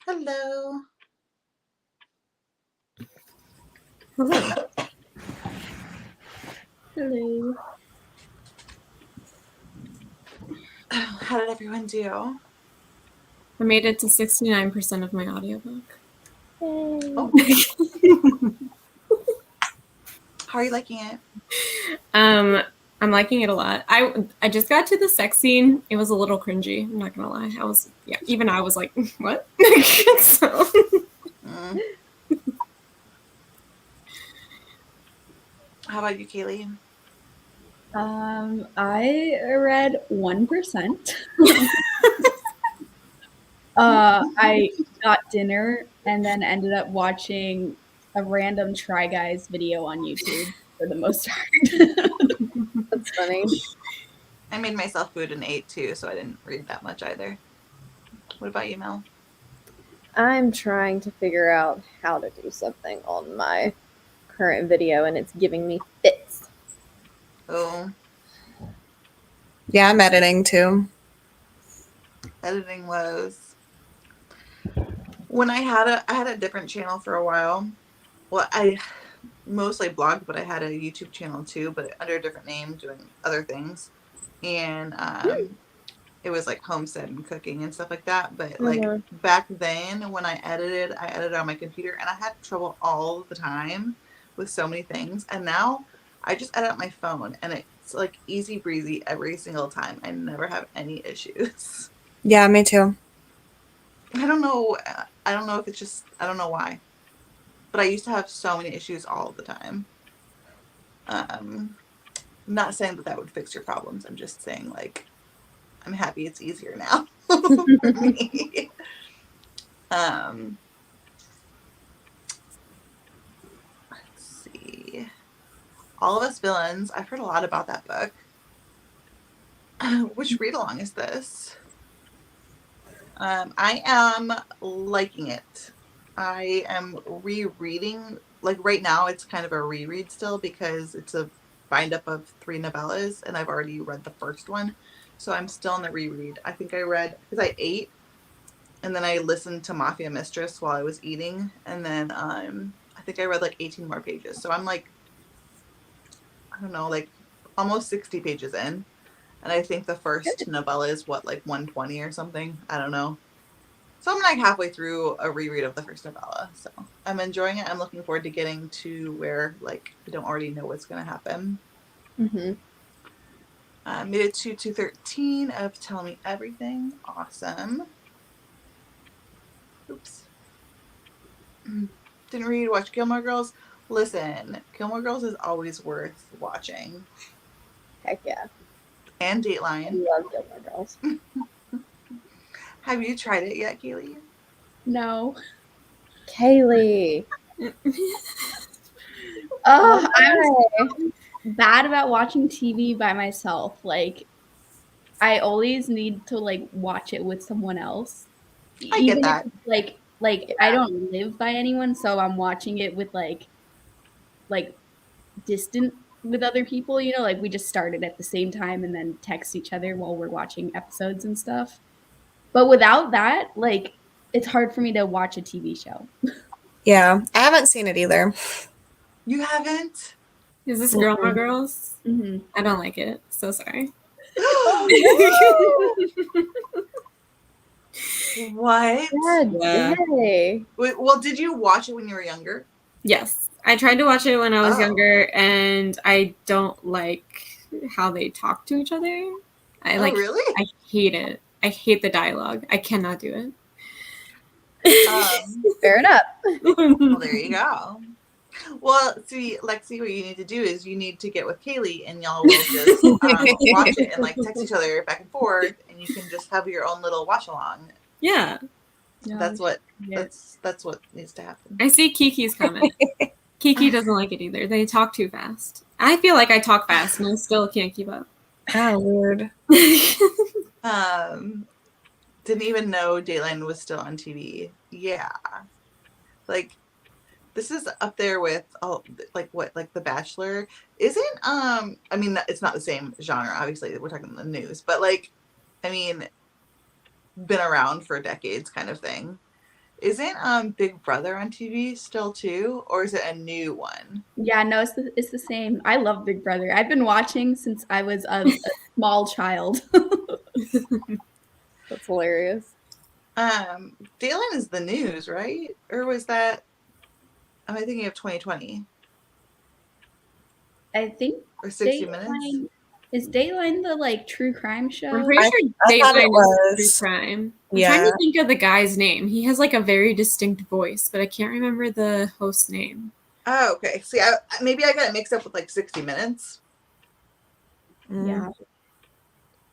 Hello. Hello. How did everyone do? I made it to 69% of my audiobook. Oh. How are you liking it? I'm liking it a lot. I just got to the sex scene. It was a little cringy. I'm not gonna lie. Even I was like, what? So. How about you, Kaylee? I read 1%. I got dinner and then ended up watching a random Try Guys video on YouTube for the most part. That's funny. I made myself food and ate too, so I didn't read that much either. What about you, Mel? I'm trying to figure out how to do something on my current video, and it's giving me fits. Oh, Yeah, I'm editing too. editing was when I had a different channel for a while. Well, I mostly blogged, but I had a YouTube channel too, but under a different name, doing other things. And it was like homestead and cooking and stuff like that. But like back then, when I edited on my computer, and I had trouble all the time with so many things. And now I just edit on my phone, and it's like easy breezy every single time. I never have any issues. Yeah, me too. I don't know if it's just, I don't know why, but I used to have so many issues all the time. I'm not saying that would fix your problems. I'm just saying, like, I'm happy it's easier now for me. Let's see. All of Us Villains. I've heard a lot about that book. Which read along is this? I am liking it. I am rereading. Like right now, it's kind of a reread still because it's a bind up of 3 novellas, and I've already read the first one, so I'm still in the reread. I think I read because I ate, and then I listened to Mafia Mistress while I was eating, and then I think I read like 18 more pages. So I'm like, I don't know, like almost 60 pages in, and I think the first novella is what, like 120 or something. I don't know. So I'm like halfway through a reread of the first novella. So I'm enjoying it. I'm looking forward to getting to where like I don't already know what's going to happen. Made it to 213 of Tell Me Everything. Awesome. Oops. Didn't read, watch Gilmore Girls. Listen, Gilmore Girls is always worth watching. Heck yeah. And Dateline. I love Gilmore Girls. Have you tried it yet, Kaylee? No. Kaylee. Oh, I'm so bad about watching TV by myself. Like, I always need to like watch it with someone else. I get that. If, like I don't live by anyone, so I'm watching it with like distant with other people, you know, like we just started at the same time and then text each other while we're watching episodes and stuff. But without that, like it's hard for me to watch a TV show. Yeah, I haven't seen it either. You haven't? Is this Gilmore Girls? Mm-hmm. I don't like it. So sorry. What? Yeah. Wait, well, did you watch it when you were younger? Yes. I tried to watch it when I was younger, and I don't like how they talk to each other. Really? I hate it. I hate the dialogue. I cannot do it. Fair enough. Well, there you go. Well, see, Lexi, what you need to do is you need to get with Kaylee, and y'all will just watch it and like text each other back and forth, and you can just have your own little watch along. Yeah. That's what needs to happen. I see Kiki's comment. Kiki doesn't like it either. They talk too fast. I feel like I talk fast and I still can't keep up. Oh, weird. Didn't even know Dateline was still on TV. Yeah. Like, this is up there with like The Bachelor. Isn't I mean, it's not the same genre, obviously. We're talking the news, but like, I mean, been around for decades kind of thing. Isn't Big Brother on TV still too, or is it a new one? Yeah, no, it's the same. I love Big Brother. I've been watching since I was a small child. That's hilarious. Dayline is the news, right? Or was that? Am I thinking of 2020 I think or 60 Minutes? Dateline is Dateline the like true crime show? I'm pretty sure I thought it Dateline was. is true crime. I'm Yeah. trying to think of the guy's name. He has like a very distinct voice, but I can't remember the host's name. Oh, okay. See, maybe I got it mixed up with like 60 Minutes. Yeah.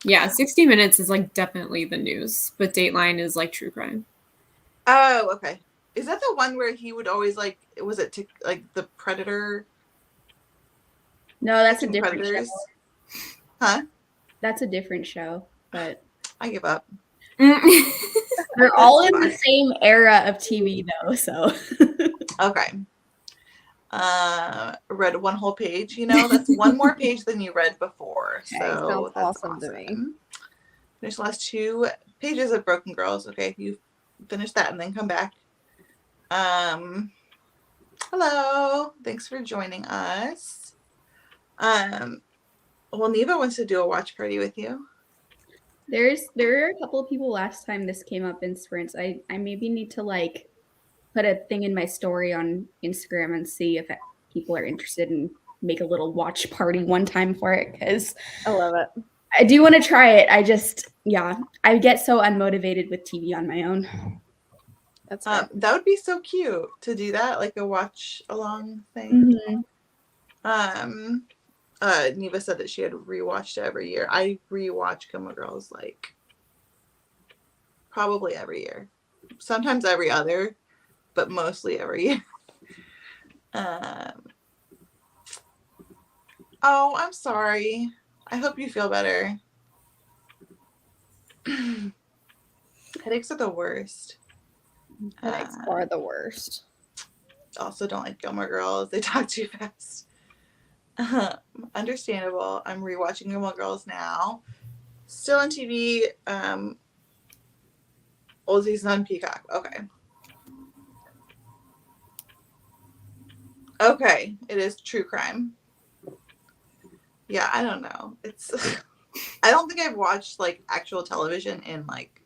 Yeah, 60 Minutes is like definitely the news, but Dateline is like true crime. Oh, okay. Is that the one where he would always like? Was it like the Predator? No, that's a catching different predators? show. Huh? That's a different show, but I give up. they're all in That's the same era of TV though, so Okay. Read one whole page. You know, that's one more page than you read before. Okay, So sounds that's awesome to me. Finish the last 2 pages of Broken Girls. Okay, you finish that and then come back. Hello. Thanks for joining us. Well, Neva wants to do a watch party with you. there were a couple of people last time this came up in sprints. I maybe need to like put a thing in my story on Instagram and see if people are interested and make a little watch party one time for it, because I love it. I do want to try it. I get so unmotivated with TV on my own. That's fair. That would be so cute to do that, like a watch along thing. Mm-hmm. Neva said that she had rewatched it every year. I rewatch Gilmore Girls like probably every year. Sometimes every other, but mostly every year. Oh, I'm sorry. I hope you feel better. Headaches are the worst. Headaches are the worst. Also don't like Gilmore Girls. They talk too fast. Understandable. I'm rewatching Gilmore Girls now. Still on TV. Old season on Peacock. Okay. It is true crime. Yeah, I don't know. It's I don't think I've watched like actual television in like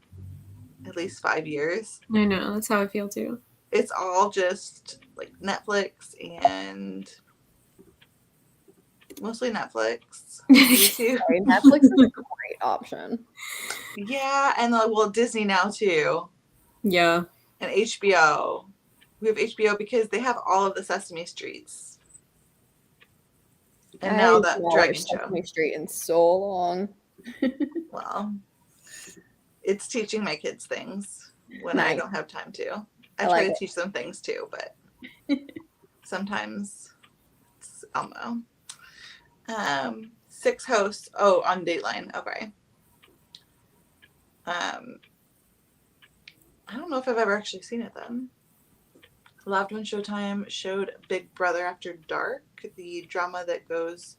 at least 5 years. I know, that's how I feel too. It's all just like Netflix and mostly Netflix. YouTube. Sorry, Netflix is a great option. Yeah, and well, Disney now too, Yeah. and HBO. We have HBO because they have all of the Sesame Streets, and now that Dragon Show. Sesame Street in so long. Well, it's teaching my kids things when I Nice. don't have time to. I I try like to it. teach them things too, but sometimes it's Elmo. 6 hosts. Oh, on Dateline. Okay. I don't know if I've ever actually seen it then. Loved when Showtime showed Big Brother After Dark, the drama that goes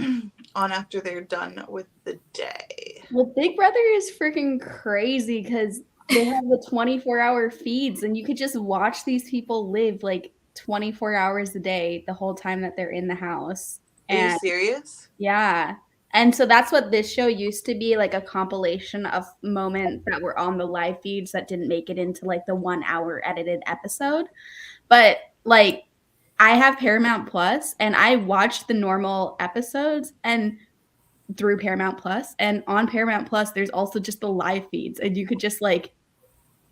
on after they're done with the day. Well, Big Brother is freaking crazy because they have the 24-hour feeds, and you could just watch these people live like 24 hours a day the whole time that they're in the house. Are you And serious? yeah. And so that's what this show used to be, like a compilation of moments that were on the live feeds that didn't make it into like the 1 hour edited episode. But like I have Paramount Plus and I watched the normal episodes and through Paramount Plus, and on Paramount Plus there's also just the live feeds and you could just like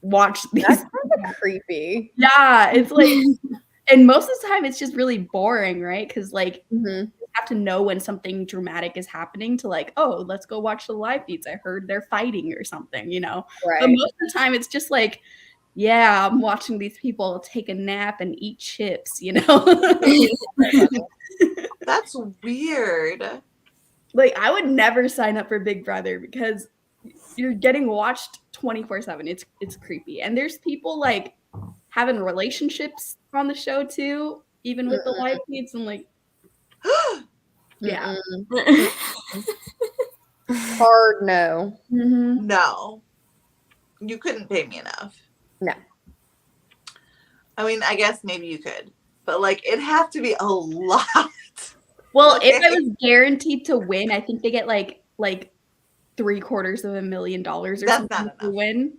watch these. That's kind of creepy. Yeah, it's like and most of the time it's just really boring, right? Because like Mm-hmm. you have to know when something dramatic is happening to like, oh, let's go watch the live feeds. I heard they're fighting or something, you know. But Right. most of the time it's just like, yeah, I'm watching these people take a nap and eat chips, you know. That's weird. Like I would never sign up for Big Brother because you're getting watched 24/7. It's creepy. And there's people like having relationships on the show too, even with the live feeds, and like yeah. Hard no. Mm-hmm. No. You couldn't pay me enough. No. I mean, I guess maybe you could, but like it'd have to be a lot. Well, Okay. if I was guaranteed to win, I think they get like $750,000 or That's something not to enough. win.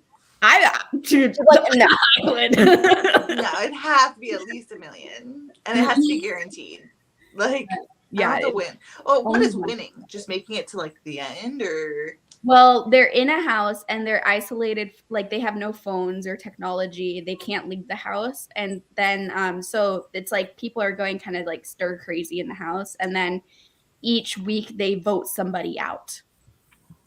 Dude, Like, no. I would. No, it'd have to be at least $1 million, and it has to be guaranteed. Like, I Yeah. have to win. Oh, what Oh is my winning? Just making it to like the end, or Well, they're in a house and they're isolated, like they have no phones or technology. They can't leave the house. And then so it's like people are going kind of like stir crazy in the house. And then each week they vote somebody out.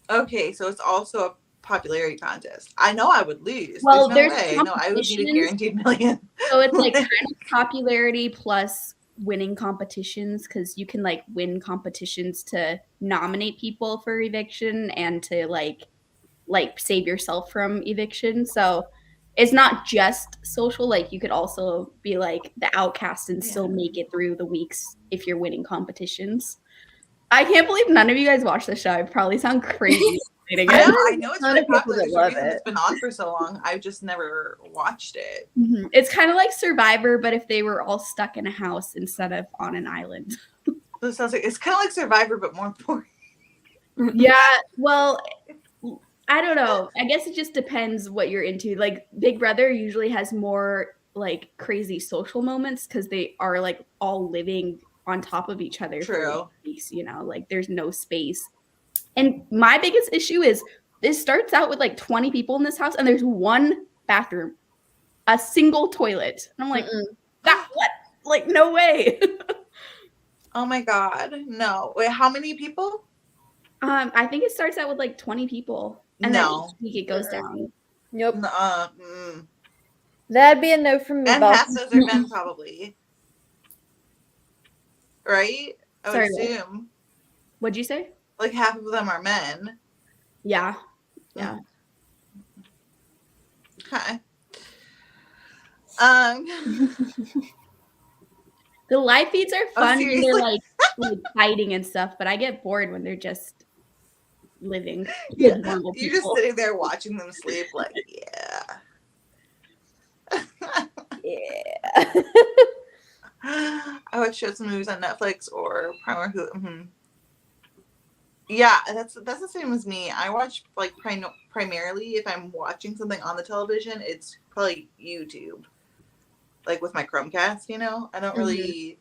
okay, so it's also a popularity contest. I know I would lose. Well, There's no there's way. No, I would need a guaranteed $1 million. So it's like kind of popularity plus winning competitions, because you can like win competitions to nominate people for eviction and to like save yourself from eviction. So it's not just social, like you could also be like the outcast and still make it through the weeks if you're winning competitions. I can't believe none of you guys watch the show. I probably sound crazy. I know it's Ton really of people popular. that There's a love reason it. it's been on for so long. I've just never watched it. Mhm. It's kind of like Survivor, but if they were all stuck in a house instead of on an island. So it sounds like it's kind of like Survivor, but more boring. Yeah, well, I don't know. I guess it just depends what you're into. Like Big Brother usually has more like crazy social moments because they are like all living on top of each other True. for weeks, like there's no space. And my biggest issue is this starts out with like 20 people in this house and there's one bathroom, a single toilet. And I'm like, that what? Like, no way. Oh my God. No. Wait, how many people? I think it starts out with like 20 people. And then each week it goes down. Nope. Mm. That'd be a no from me, And boss. half those are men, probably. Right? I would Sorry, assume. What'd you say? Like half of them are men. Yeah. Yeah. Okay. The live feeds are fun when they're seriously? like fighting and stuff, but I get bored when they're just living Yeah. with normal You're people. just sitting there watching them sleep, like, yeah. Yeah. I would show some movies on Netflix or Prime or Hulu. Mm-hmm. Yeah, that's the same as me. I watch like primarily if I'm watching something on the television, it's probably YouTube, like with my Chromecast. I don't really.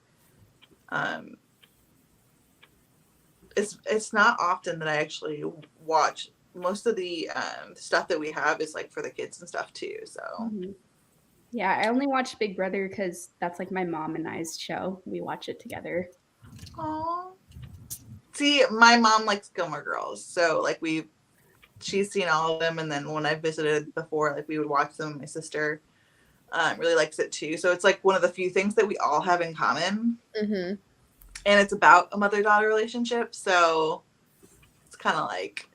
It's not often that I actually watch. Most of the stuff that we have is like for the kids and stuff too. So. Mm-hmm. Yeah, I only watch Big Brother because that's like my mom and I's show. We watch it together. Aww. See, my mom likes Gilmore Girls, so like she's seen all of them, and then when I visited before, like we would watch them. My sister really likes it too, so it's like one of the few things that we all have in common, and it's about a mother-daughter relationship, so it's kind of like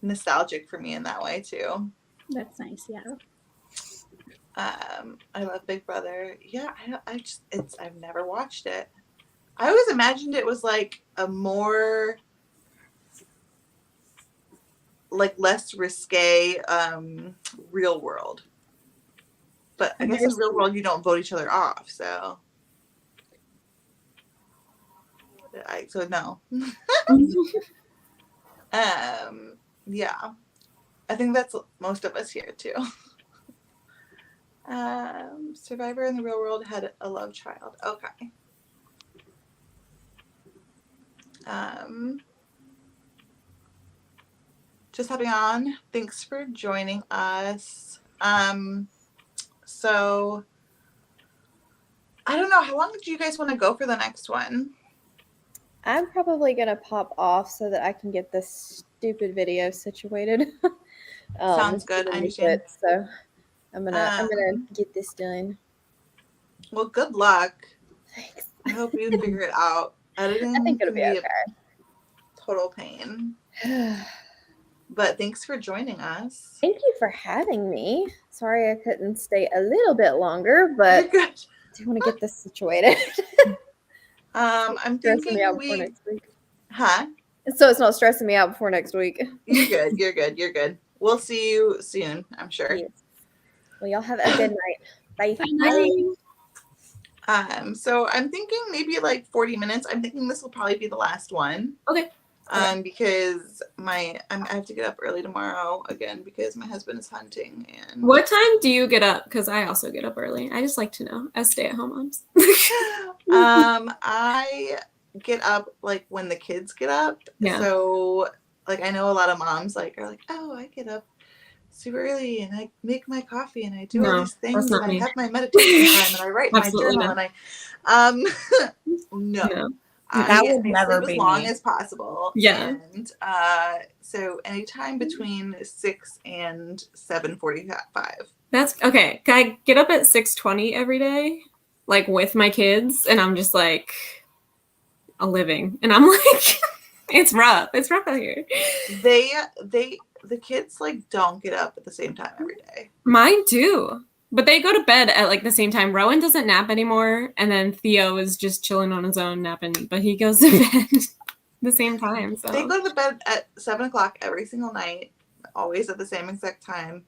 nostalgic for me in that way too. That's nice, yeah. I love Big Brother. Yeah, I've never watched it. I always imagined it was like a more like less risque real world. But I guess in real world you don't vote each other off, so no. Yeah. I think that's most of us here too. Survivor in the real world had a love child. Okay. Just hopping on. Thanks for joining us. So I don't know. How long do you guys want to go for the next one? I'm probably gonna pop off so that I can get this stupid video situated. Sounds good. I understand. So I'm gonna get this done. Well, good luck. Thanks. I hope you figure it out. Editing I think it'll can be okay. Total pain. But thanks for joining us. Thank you for having me. Sorry I couldn't stay a little bit longer, but You're good. I do want to get this situated. I'm Stressing me out thinking before next week. Huh? So it's not stressing me out before next week. You're good. You're good. You're good. We'll see you soon, I'm sure. Yes. Well, y'all have a good night. Bye. So I'm thinking maybe like 40 minutes. I'm thinking this will probably be the last one. Okay. Because I have to get up early tomorrow again because my husband is hunting. And what time do you get up? Because I also get up early. I just like to know as stay-at-home moms. I get up like when the kids get up. Yeah. So like I know a lot of moms like are like, oh, I get up super early and I make my coffee and I do all these things and I have my meditation time and I write my journal and I no. That would never sleep be as long me. as possible. Yeah. And so anytime between 6 and 7:45. That's okay. Can I get up at 6:20 every day? Like with my kids, and I'm just like a living. And I'm like it's rough. It's rough out here. The kids like don't get up at the same time every day. Mine do. But they go to bed at like the same time. Rowan doesn't nap anymore, and then Theo is just chilling on his own napping, but he goes to bed the same time. So they go to bed at 7 o'clock every single night, always at the same exact time.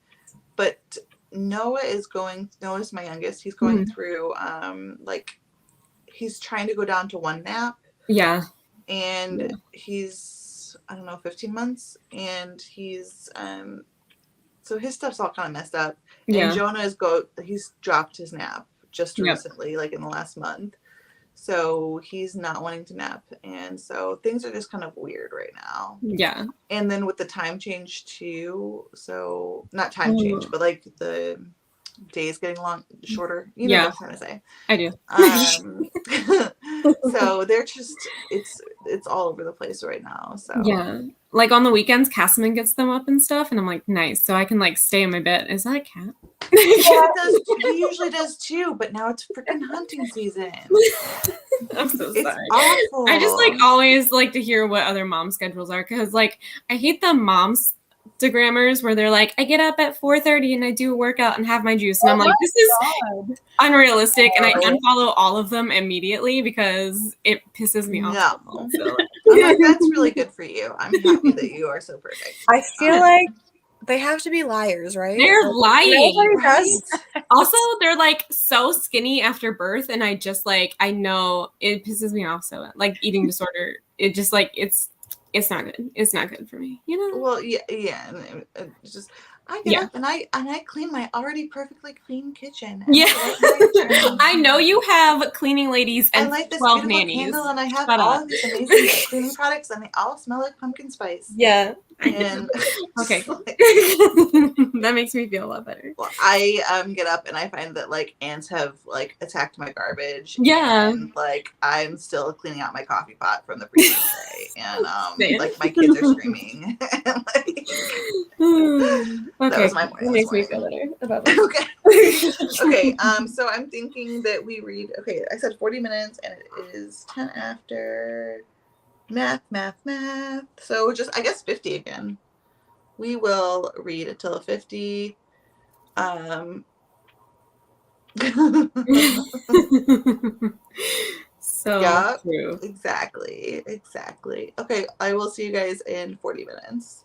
But Noah's my youngest. He's going through like he's trying to go down to one nap. Yeah. And he's I don't know 15 months, and he's so his stuff's all kind of messed up. Yeah. And he's dropped his nap just recently, like in the last month. So he's not wanting to nap. And so things are just kind of weird right now. Yeah. And then with the time change too. So not time change, but like the days getting shorter. You know what I'm trying to say. I do. So they're just it's all over the place right now. So yeah. Like on the weekends, Castleman gets them up and stuff, and I'm like, nice. So I can like stay in my bed. Is that a cat? He usually does too, but now it's freaking hunting season. I'm so sorry. It's awful. I just like always like to hear what other mom schedules are, because like I hate the moms Instagrammers where they're like, I get up at 4:30 and I do a workout and have my juice, and I'm like, this is unrealistic, and I unfollow all of them immediately because it pisses me off. No. So, I'm like, that's really good for you. I'm happy that you are so perfect. I feel like they have to be liars, right? They're lying. Right? Also, they're like so skinny after birth, and I just like I know it pisses me off so bad. Like eating disorder, it just like it's not good. It's not good for me, you know. Well, yeah, and it's just I get up and I clean my already perfectly clean kitchen. And I know you have cleaning ladies and I light this 12 beautiful nannies. candle, and I have all of these amazing cleaning products, and they all smell like pumpkin spice. Yeah. And okay. That makes me feel a lot better. Well, I get up and I find that like ants have like attacked my garbage. Yeah. And like I'm still cleaning out my coffee pot from the previous day, and like my kids are screaming. And, like, okay. That was my morning. That makes me feel better about that. Okay. Okay. So I'm thinking that we read. Okay, I said 40 minutes, and it is 10 after. Math. So just I guess 50 again. We will read until 50. So yeah, true. Exactly. Okay, I will see you guys in 40 minutes.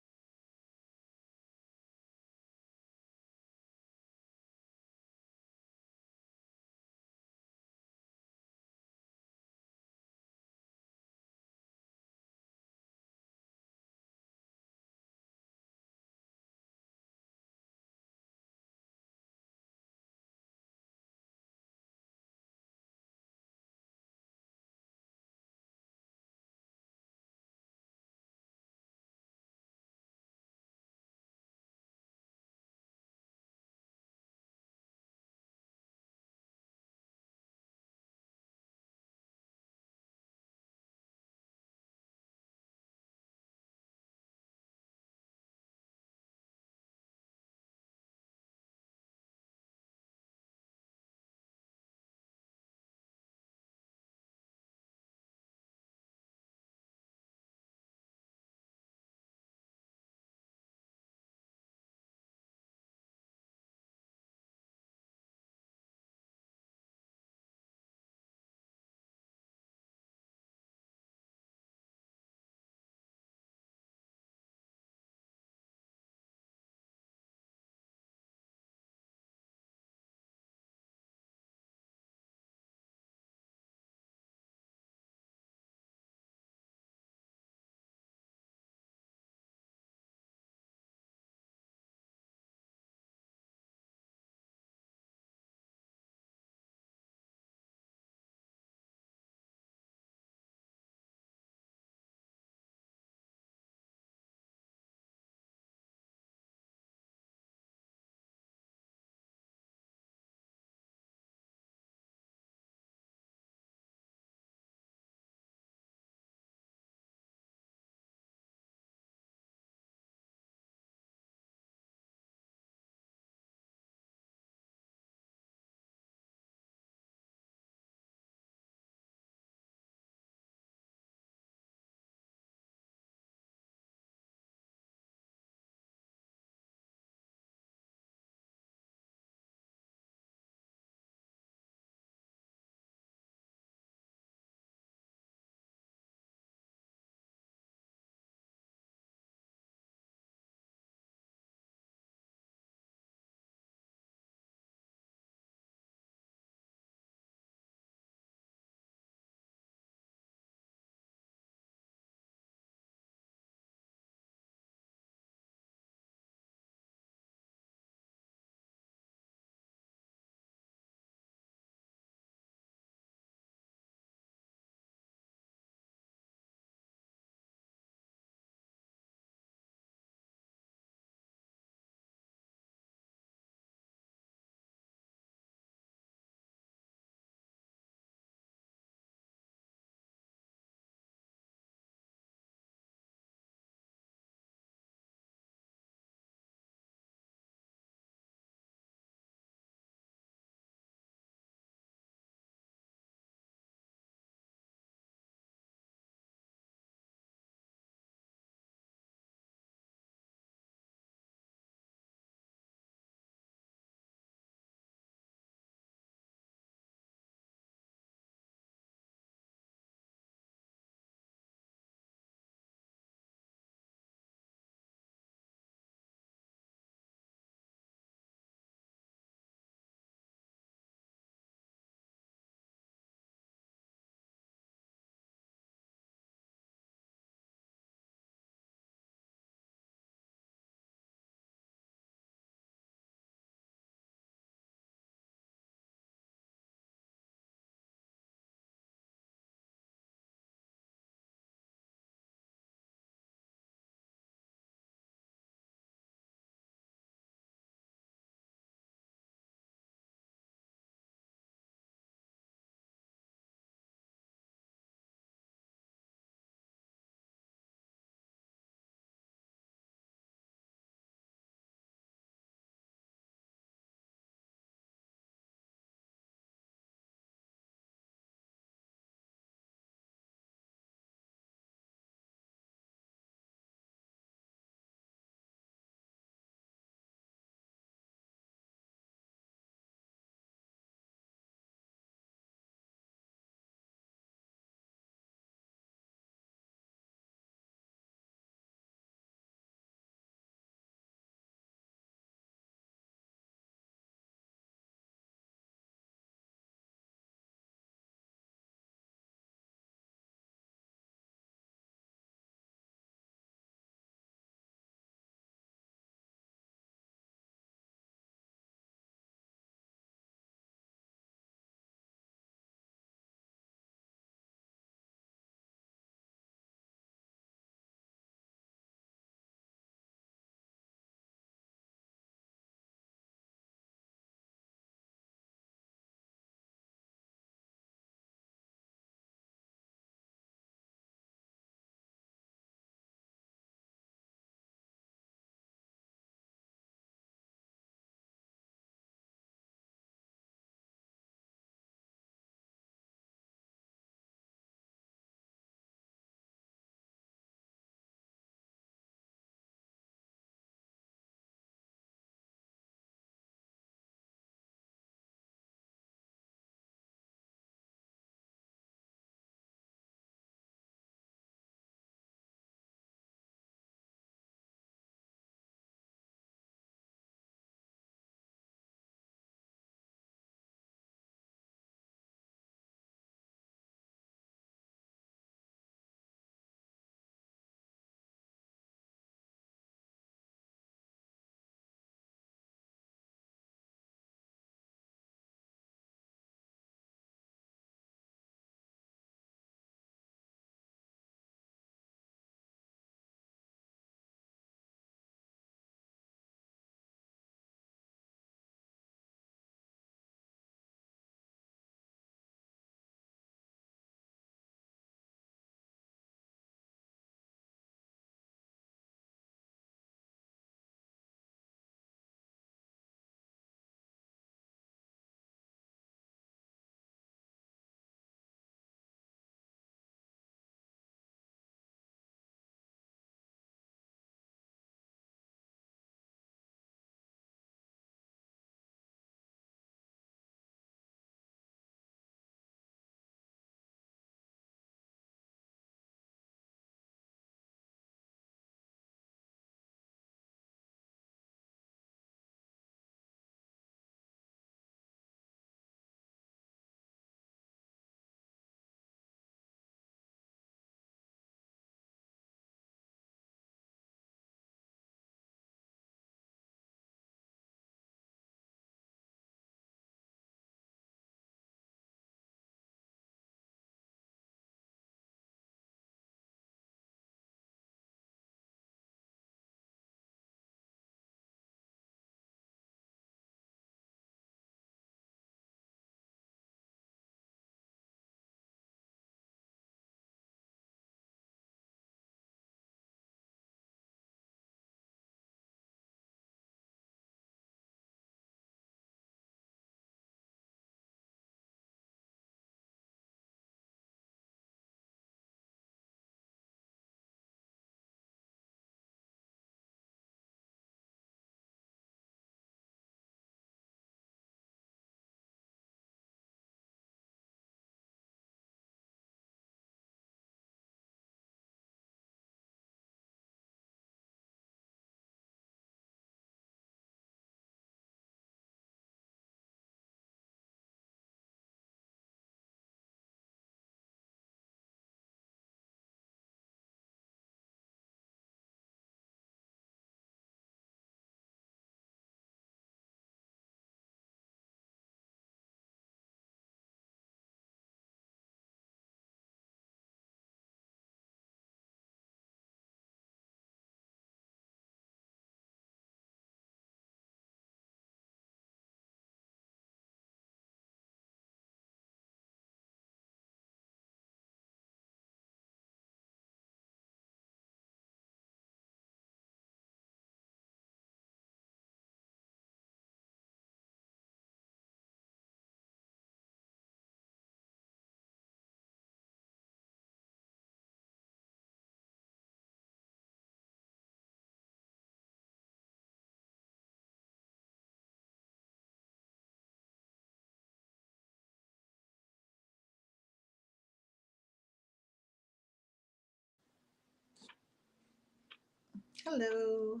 Hello.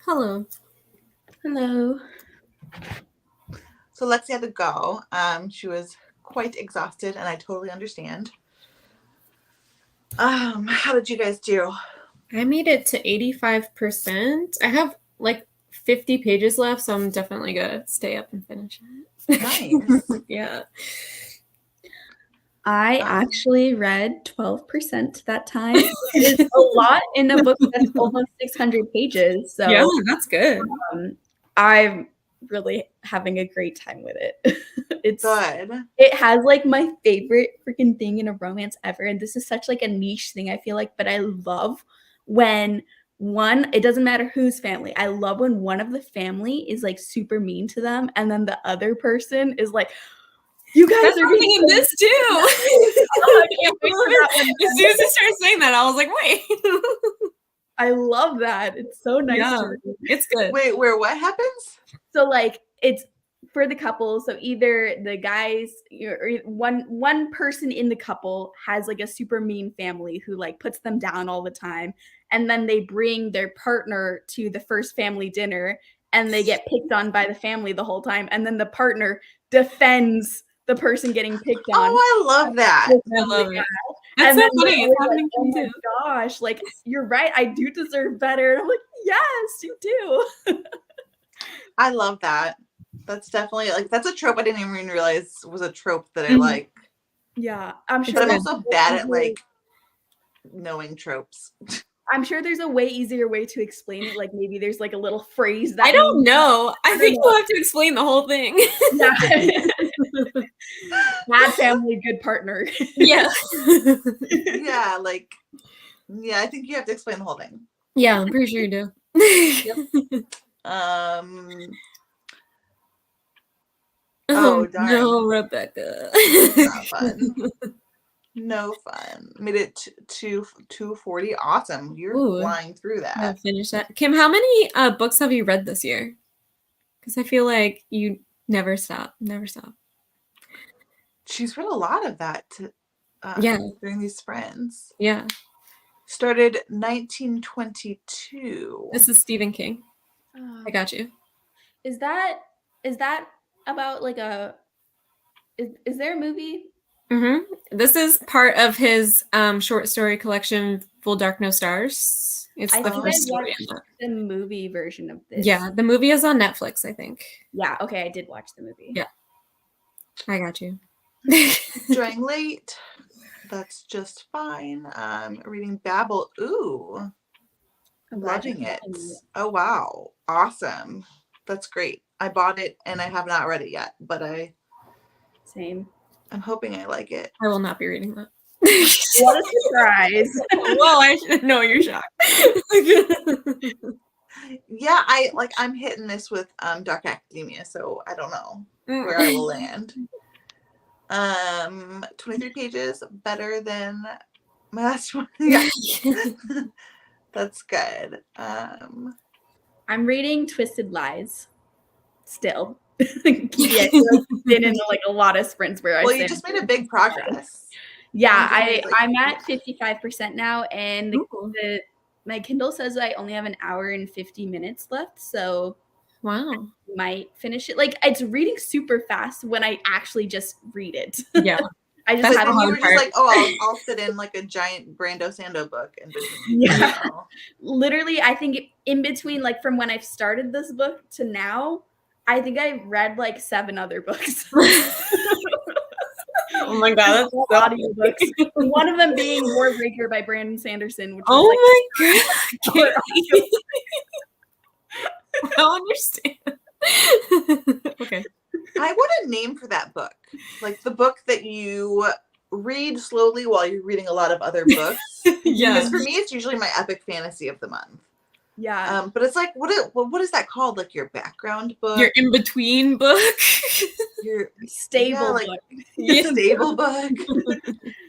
Hello. Hello. So Lexi had to go. She was quite exhausted, and I totally understand. How did you guys do? I made it to 85%. I have like 50 pages left, so I'm definitely gonna stay up and finish it. Nice. Yeah. I actually read 12% that time. It is a lot in a book that's almost 600 pages. So Yeah, that's good. I'm really having a great time with it. Good. It has like my favorite freaking thing in a romance ever. And this is such like a niche thing, I feel like, but I love when it doesn't matter whose family. I love when one of the family is like super mean to them, and then the other person is like, you guys That's are something being in this too. I can't wait for that one. As soon as you started saying that, I was like, wait. I love that. It's so nice to read. It's good. Wait, where what happens? So like it's for the couple. So either the guys or one person in the couple has like a super mean family who like puts them down all the time, and then they bring their partner to the first family dinner and they get picked on by the family the whole time, and then the partner defends the person getting picked on. Oh, I love that. I love it. That's so funny. It's happening to me too. Oh my gosh, like you're right. I do deserve better. And I'm like, yes, you do. I love that. That's definitely like that's a trope I didn't even realize was a trope that I like. Yeah, I'm sure. But I'm also bad at like knowing tropes. I'm sure there's a way easier way to explain it. Like maybe there's like a little phrase that I don't know. I think you'll have to explain the whole thing. Yeah. Bad family, good partner. Yeah. Yeah, like I think you have to explain the whole thing. Yeah, I'm pretty sure you do. Yep. Oh darn. No, Rebecca. That's not fun. No fun. Made it to 240. Awesome. You're flying through that. I'll finish that. Kim, how many books have you read this year? Because I feel like you never stop. Never stop. She's read a lot of that during these sprints. Yeah. Started 1922. This is Stephen King. I got you. Is that about like a is there a movie? Mm-hmm. This is part of his short story collection, Full Dark No Stars. It's the first story in that. The movie version of this. Yeah, the movie is on Netflix, I think. Yeah, okay, I did watch the movie. Yeah. I got you. Joining late. That's just fine. Reading Babel. Ooh. Loving it. Oh wow. Awesome. That's great. I bought it and I have not read it yet, but Same. I'm hoping I like it. I will not be reading that. What a surprise. Well, I should know you're shocked. Yeah, I'm hit and miss with Dark Academia, so I don't know where I will land. 23 pages, better than my last one. Yeah. That's good. I'm reading Twisted Lies still. Yeah, I've been in like a lot of sprints where you just made a big progress. Yeah, I'm at 55% now, and my Kindle says I only have an hour and 50 minutes left, so wow, I might finish it. Like it's reading super fast when I actually just read it. Yeah. I just like, you were just like, oh, I'll fit in like a giant Brando Sando book in between. Yeah. Literally, I think in between, like from when I've started this book to now, I think I've read like 7 other books. Oh my god, that's audiobooks. One of them being Warbreaker by Brandon Sanderson. Which my god! I don't understand. Okay. I want a name for that book. Like the book that you read slowly while you're reading a lot of other books. Yeah. Because for me, it's usually my epic fantasy of the month. Yeah. But it's like, what is that called? Like your background book? Your in-between book? Your stable book. Yeah, stable book.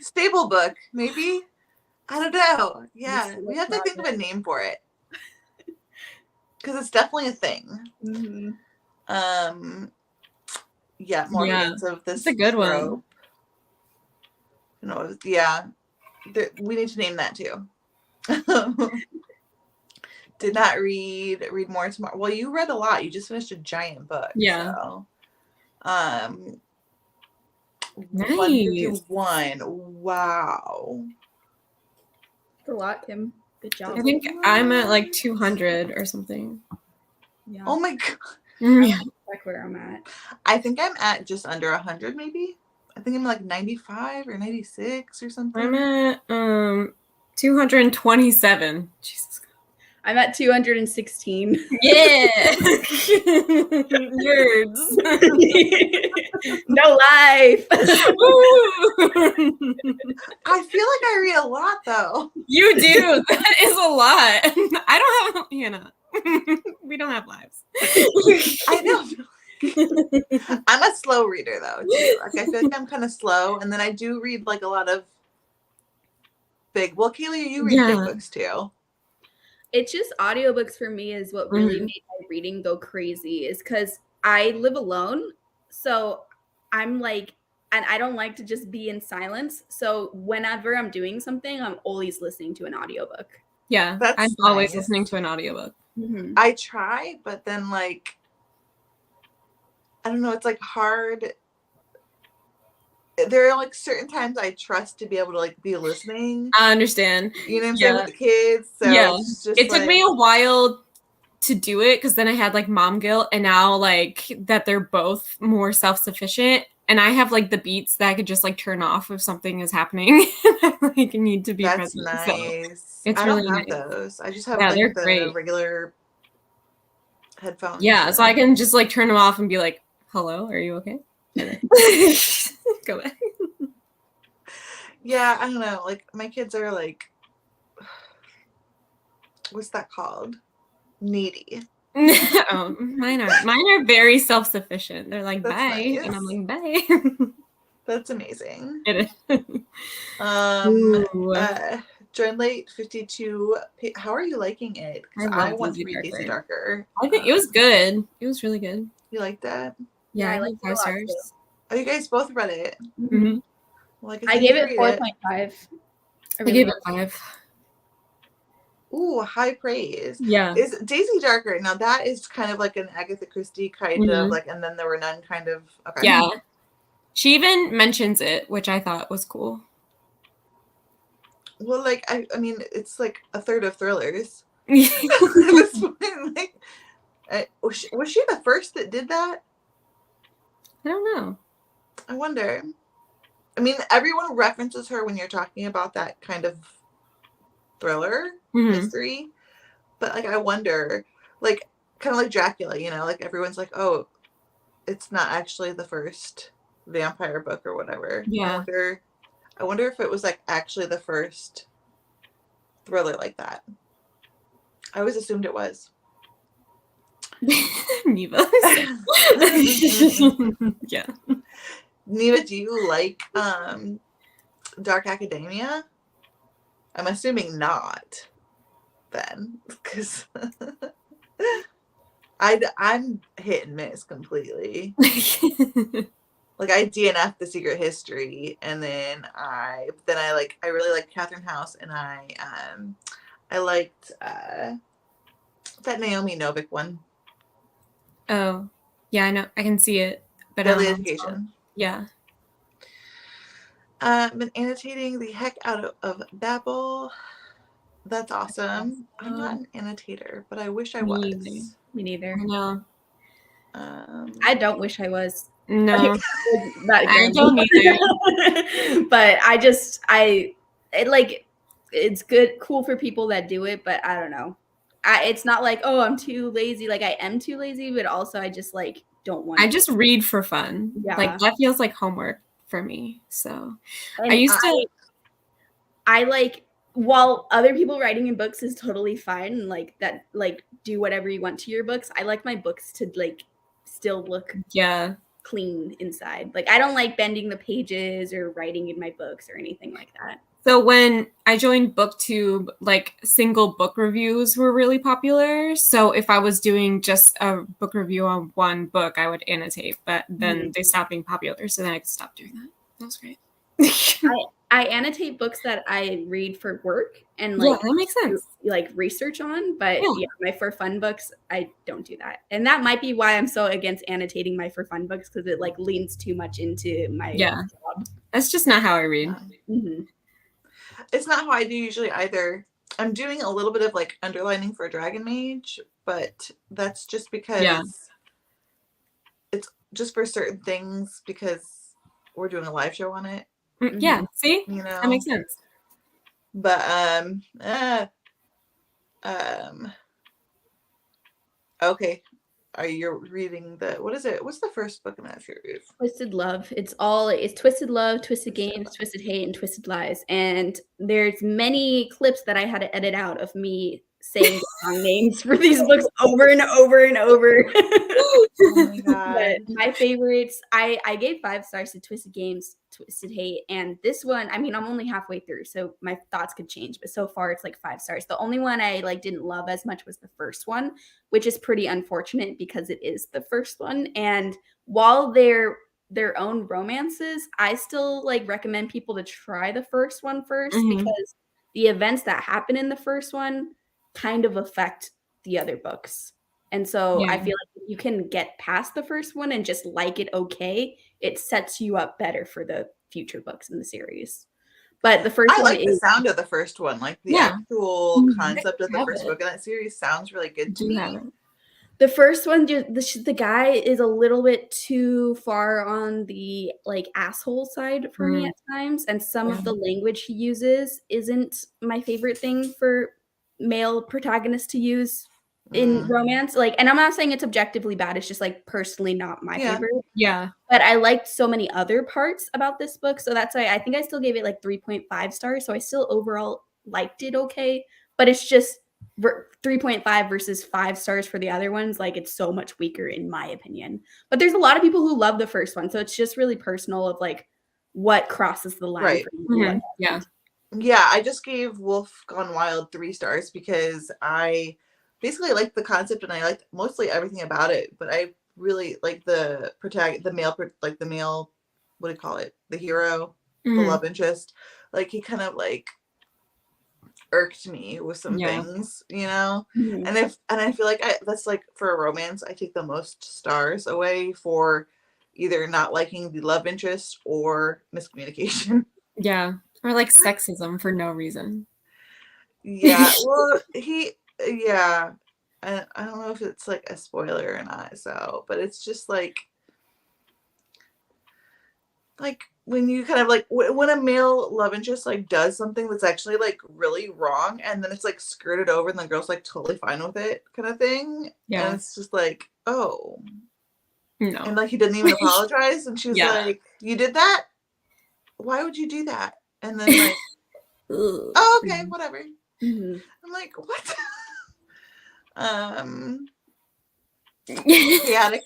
Stable book, maybe? I don't know. Yeah. We have to think of a name for it. Because it's definitely a thing. Mm-hmm. Yeah, more evidence of this. It's a good one. No, yeah. we need to name that too. Did not read more tomorrow. Well, you read a lot. You just finished a giant book. Yeah. So. Nice. 151. Wow. That's a lot, Kim. Good job. I think I'm at like 200 or something. Yeah. Oh my god. Yeah. Like where I'm at. I think I'm at just under 100 maybe. I think I'm like 95 or 96 or something. I'm at 227. Jesus. I'm at 216. Yeah. Nerds. No life. I feel like I read a lot though. You do. That is a lot. I don't have Hannah. We don't have lives. I know. I'm a slow reader though too. Like I feel like I'm kind of slow, and then I do read like a lot of big. Well, Kaylee, you read big books too. It's just audiobooks for me is what really made my reading go crazy, is because I live alone. So I'm like, and I don't like to just be in silence. So whenever I'm doing something, I'm always listening to an audiobook. Yeah, I'm always listening to an audiobook. Mm-hmm. I try, but then like, I don't know, it's like hard. There are like certain times I trust to be able to like be listening. I understand. You know what I'm saying, with the kids. So it's just it took me a while to do it because then I had like mom guilt, and now like that they're both more self-sufficient, and I have like the beats that I could just like turn off if something is happening. I like need to be That's present. nice. So it's I really don't have nice. those. I just have Yeah, like they're the great. regular headphones. Yeah, so I can just like turn them off and be like, "Hello, are you okay?" Go back. Yeah, I don't know. Like my kids are like, what's that called? Needy. Oh, mine are very self-sufficient. They're like, That's bye, nice. and I'm like, bye. That's amazing. It is. Join late 52. How are you liking it? Because I want to read Daisy Darker. I think it was good. It was really good. You like that? Yeah, I like like 5 stars. too. Oh, you guys both read it. Mm-hmm. Well, I gave it 4.5. I gave it 5. Ooh, high praise. Yeah. Is Daisy Darker, now that is kind of like an Agatha Christie kind of like, and then there were none kind of. Okay. Yeah. She even mentions it, which I thought was cool. Well, like, I mean, it's like a third of thrillers. At this point, like, was she the first that did that? I don't know. I wonder. I mean, everyone references her when you're talking about that kind of thriller mystery, but like I wonder, like kind of like Dracula, you know, like everyone's like, oh, it's not actually the first vampire book or whatever. Yeah. I wonder if it was like actually the first thriller like that. I always assumed it was. Neva. Yeah. Neva, do you like Dark Academia? I'm assuming not then, because I'm hit and miss completely. Like I DNF'd The Secret History, and then I really liked Catherine House, and I liked that Naomi Novik one. Oh, yeah, I know. I can see it. But Deadly Education. Yeah. Been annotating the heck out of Babel. That's awesome. I'm not an annotator, but I wish I was. Me neither. No. I don't wish I was. No. I don't either. But it's cool for people that do it, but I don't know. It's not like, oh, I'm too lazy. Like I am too lazy, but also I just like don't want. I just read for fun. Yeah. Like that feels like homework for me. So and I used to. I like, while other people writing in books is totally fine, and like that, like do whatever you want to your books. I like my books to like still look clean inside. Like I don't like bending the pages or writing in my books or anything like that. So when I joined BookTube, like single book reviews were really popular. So if I was doing just a book review on one book, I would annotate. But then they stopped being popular, so then I could stop doing that. That was great. I annotate books that I read for work and Yeah, like that makes do, sense. like research on, but Yeah. yeah, my for fun books, I don't do that. And that might be why I'm so against annotating my for fun books, because it like leans too much into my job. That's just not how I read. Mm-hmm. It's not how I do usually either. I'm doing a little bit of like underlining for Dragon Mage, but that's just because it's just for certain things because we're doing a live show on it. Yeah, see? You know? That makes sense. But okay. Are you reading what is it? What's the first book in that series? Twisted Love. It's Twisted Love, Twisted Games, Twisted Hate, and Twisted Lies. And there's many clips that I had to edit out of me saying the wrong names for these books over and over and over. Oh my god. But my favorites, I gave 5 stars to Twisted Games, Twisted Hate, and this one, I mean, I'm only halfway through, so my thoughts could change, but so far it's like 5 stars. The only one I like didn't love as much was the first one, which is pretty unfortunate because it is the first one. And while they're their own romances, I still like recommend people to try the first one first, because the events that happen in the first one kind of affect the other books. And so I feel like if you can get past the first one and just like it okay, it sets you up better for the future books in the series. But the first I one like the sound of the first one, like the actual concept of the first book in that series sounds really good to me. The first one, the guy is a little bit too far on the like asshole side for me at times, and some of the language he uses isn't my favorite thing for male protagonists to use in romance. Like, and I'm not saying it's objectively bad, it's just like personally not my favorite. Yeah. But I liked so many other parts about this book, so that's why I think I still gave it like 3.5 stars. So I still overall liked it okay, but it's just 3.5 versus 5 stars for the other ones. Like, it's so much weaker in my opinion. But there's a lot of people who love the first one, so it's just really personal of like what crosses the line for you. Yeah, I just gave Wolf Gone Wild 3 stars because I basically liked the concept and I liked mostly everything about it, but I really like the male, what do you call it? The hero, the love interest. Like, he kind of like irked me with some things, you know? And I feel like that's like for a romance, I take the most stars away for either not liking the love interest or miscommunication. Yeah. Or like sexism for no reason. Yeah. Well, I don't know if it's like a spoiler or not, but it's just like when you kind of like when a male love interest like does something that's actually like really wrong, and then it's like skirted over and the girl's like totally fine with it kind of thing. Yeah. And it's just like, oh no. And like he didn't even apologize, and she was like, you did that? Why would you do that? And then like oh, okay, whatever. I'm like, what? Chaotic.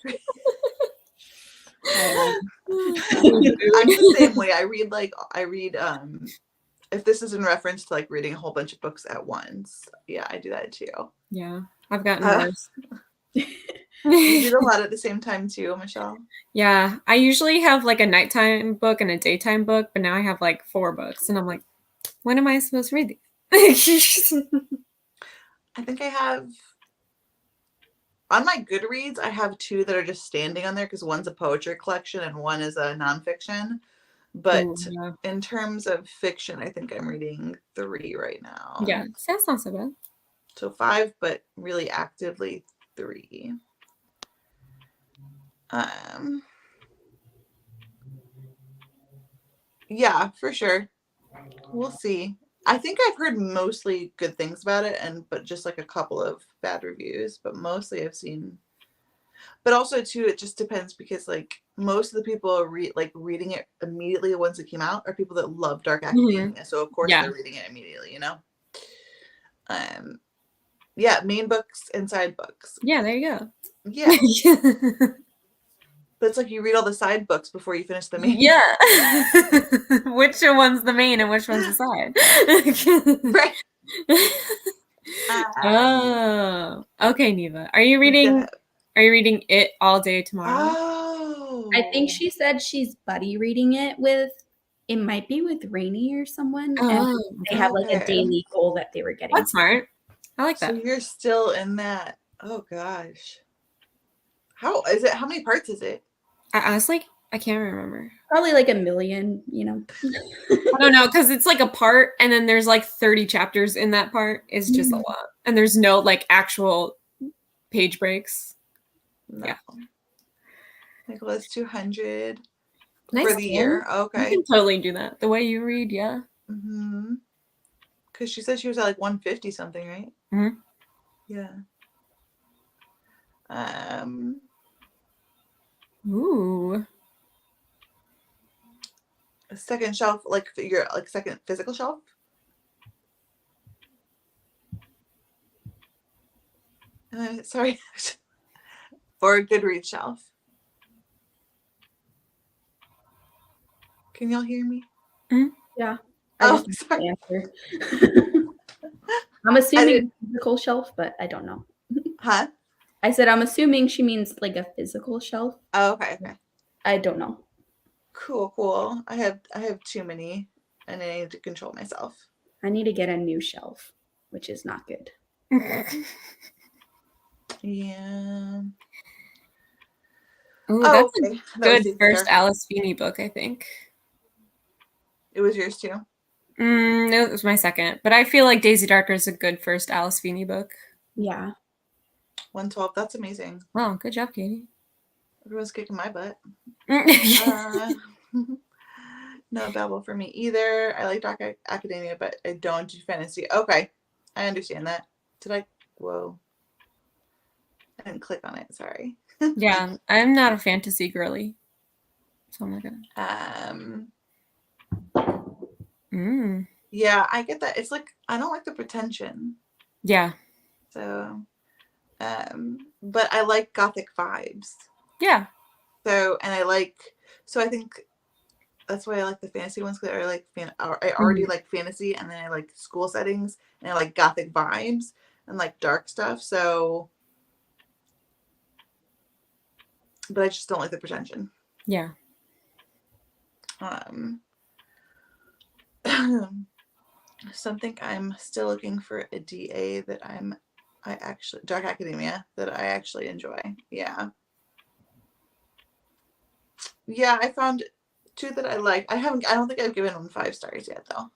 I'm the same way. I read if this is in reference to like reading a whole bunch of books at once. Yeah, I do that too. Yeah, I've gotten worse. You read a lot at the same time too, Michelle? Yeah, I usually have like a nighttime book and a daytime book, but now I have like 4 books, and I'm like, when am I supposed to read these? I think I have on my Goodreads, I have 2 that are just standing on there because one's a poetry collection and one is a nonfiction. But in terms of fiction, I think I'm reading 3 right now. Yeah, that's not so bad. So 5, but really actively 3. Yeah, for sure. We'll see. I think I've heard mostly good things about it, but just like a couple of bad reviews, but mostly I've seen. But also too, it just depends because like most of the people reading it immediately once it came out are people that love dark academia, so of course they're reading it immediately, you know. Yeah, main books and side books. Yeah, there you go. Yeah. But it's like you read all the side books before you finish the main. Yeah. Which one's the main and which one's the side? Right. Oh. Okay, Neva. Are you reading It All Day Tomorrow? Oh. I think she said she's buddy reading it with it might be with Rainy or someone, and Oh, they have like a okay. daily goal that they were getting. that's smart. I like So that. you're still in that. Oh gosh. How is it? How many parts is it? I honestly, I can't remember. Probably like 1 million, you know. I don't know, because it's like a part, and then there's like 30 chapters in that part. It's just a Mhm. lot, and there's no like actual page breaks. No. Yeah. Nicholas 200 Nice, for the year. Jen. You Okay. can totally do that. The way you read, yeah. Mm-hmm. Because she said she was at like 150 something, right? Mhm. Yeah. Ooh. A second shelf, like your like second physical shelf. Sorry. Or a Goodreads shelf. Can y'all hear me? Yeah. Oh, I just sorry. answer. I'm assuming physical shelf, but I don't know. Huh? I said I'm assuming she means like a physical shelf. Oh, okay. I don't know. Cool. I have too many, and I need to control myself. I need to get a new shelf, which is not good. Yeah. Ooh, Oh, that's okay. a That was good Daisy first Dark. Alice Feeney book, I think. It was yours too. No, it was my second, but I feel like Daisy Darker is a good first Alice Feeney book. Yeah. 112. That's amazing. Wow, good job, Katie. Everyone's kicking my butt. Yeah. No Babel for me either. I like Dark Academia, but I don't do fantasy. Okay, I understand that. Did I? Whoa. I didn't click on it. Sorry. Yeah, I'm not a fantasy girly, so I'm not gonna. Yeah, I get that. It's like I don't like the pretension. Yeah. So, but I like gothic vibes. Yeah. So, and I think that's why I like the fantasy ones, because I like I already like fantasy, and then I like school settings, and I like gothic vibes and like dark stuff. So, but I just don't like the pretension. Yeah. Something I'm still looking for a DA that I actually Dark Academia that I actually enjoy. Yeah. Yeah, I found two that I like. I don't think I've given them 5 stars yet though.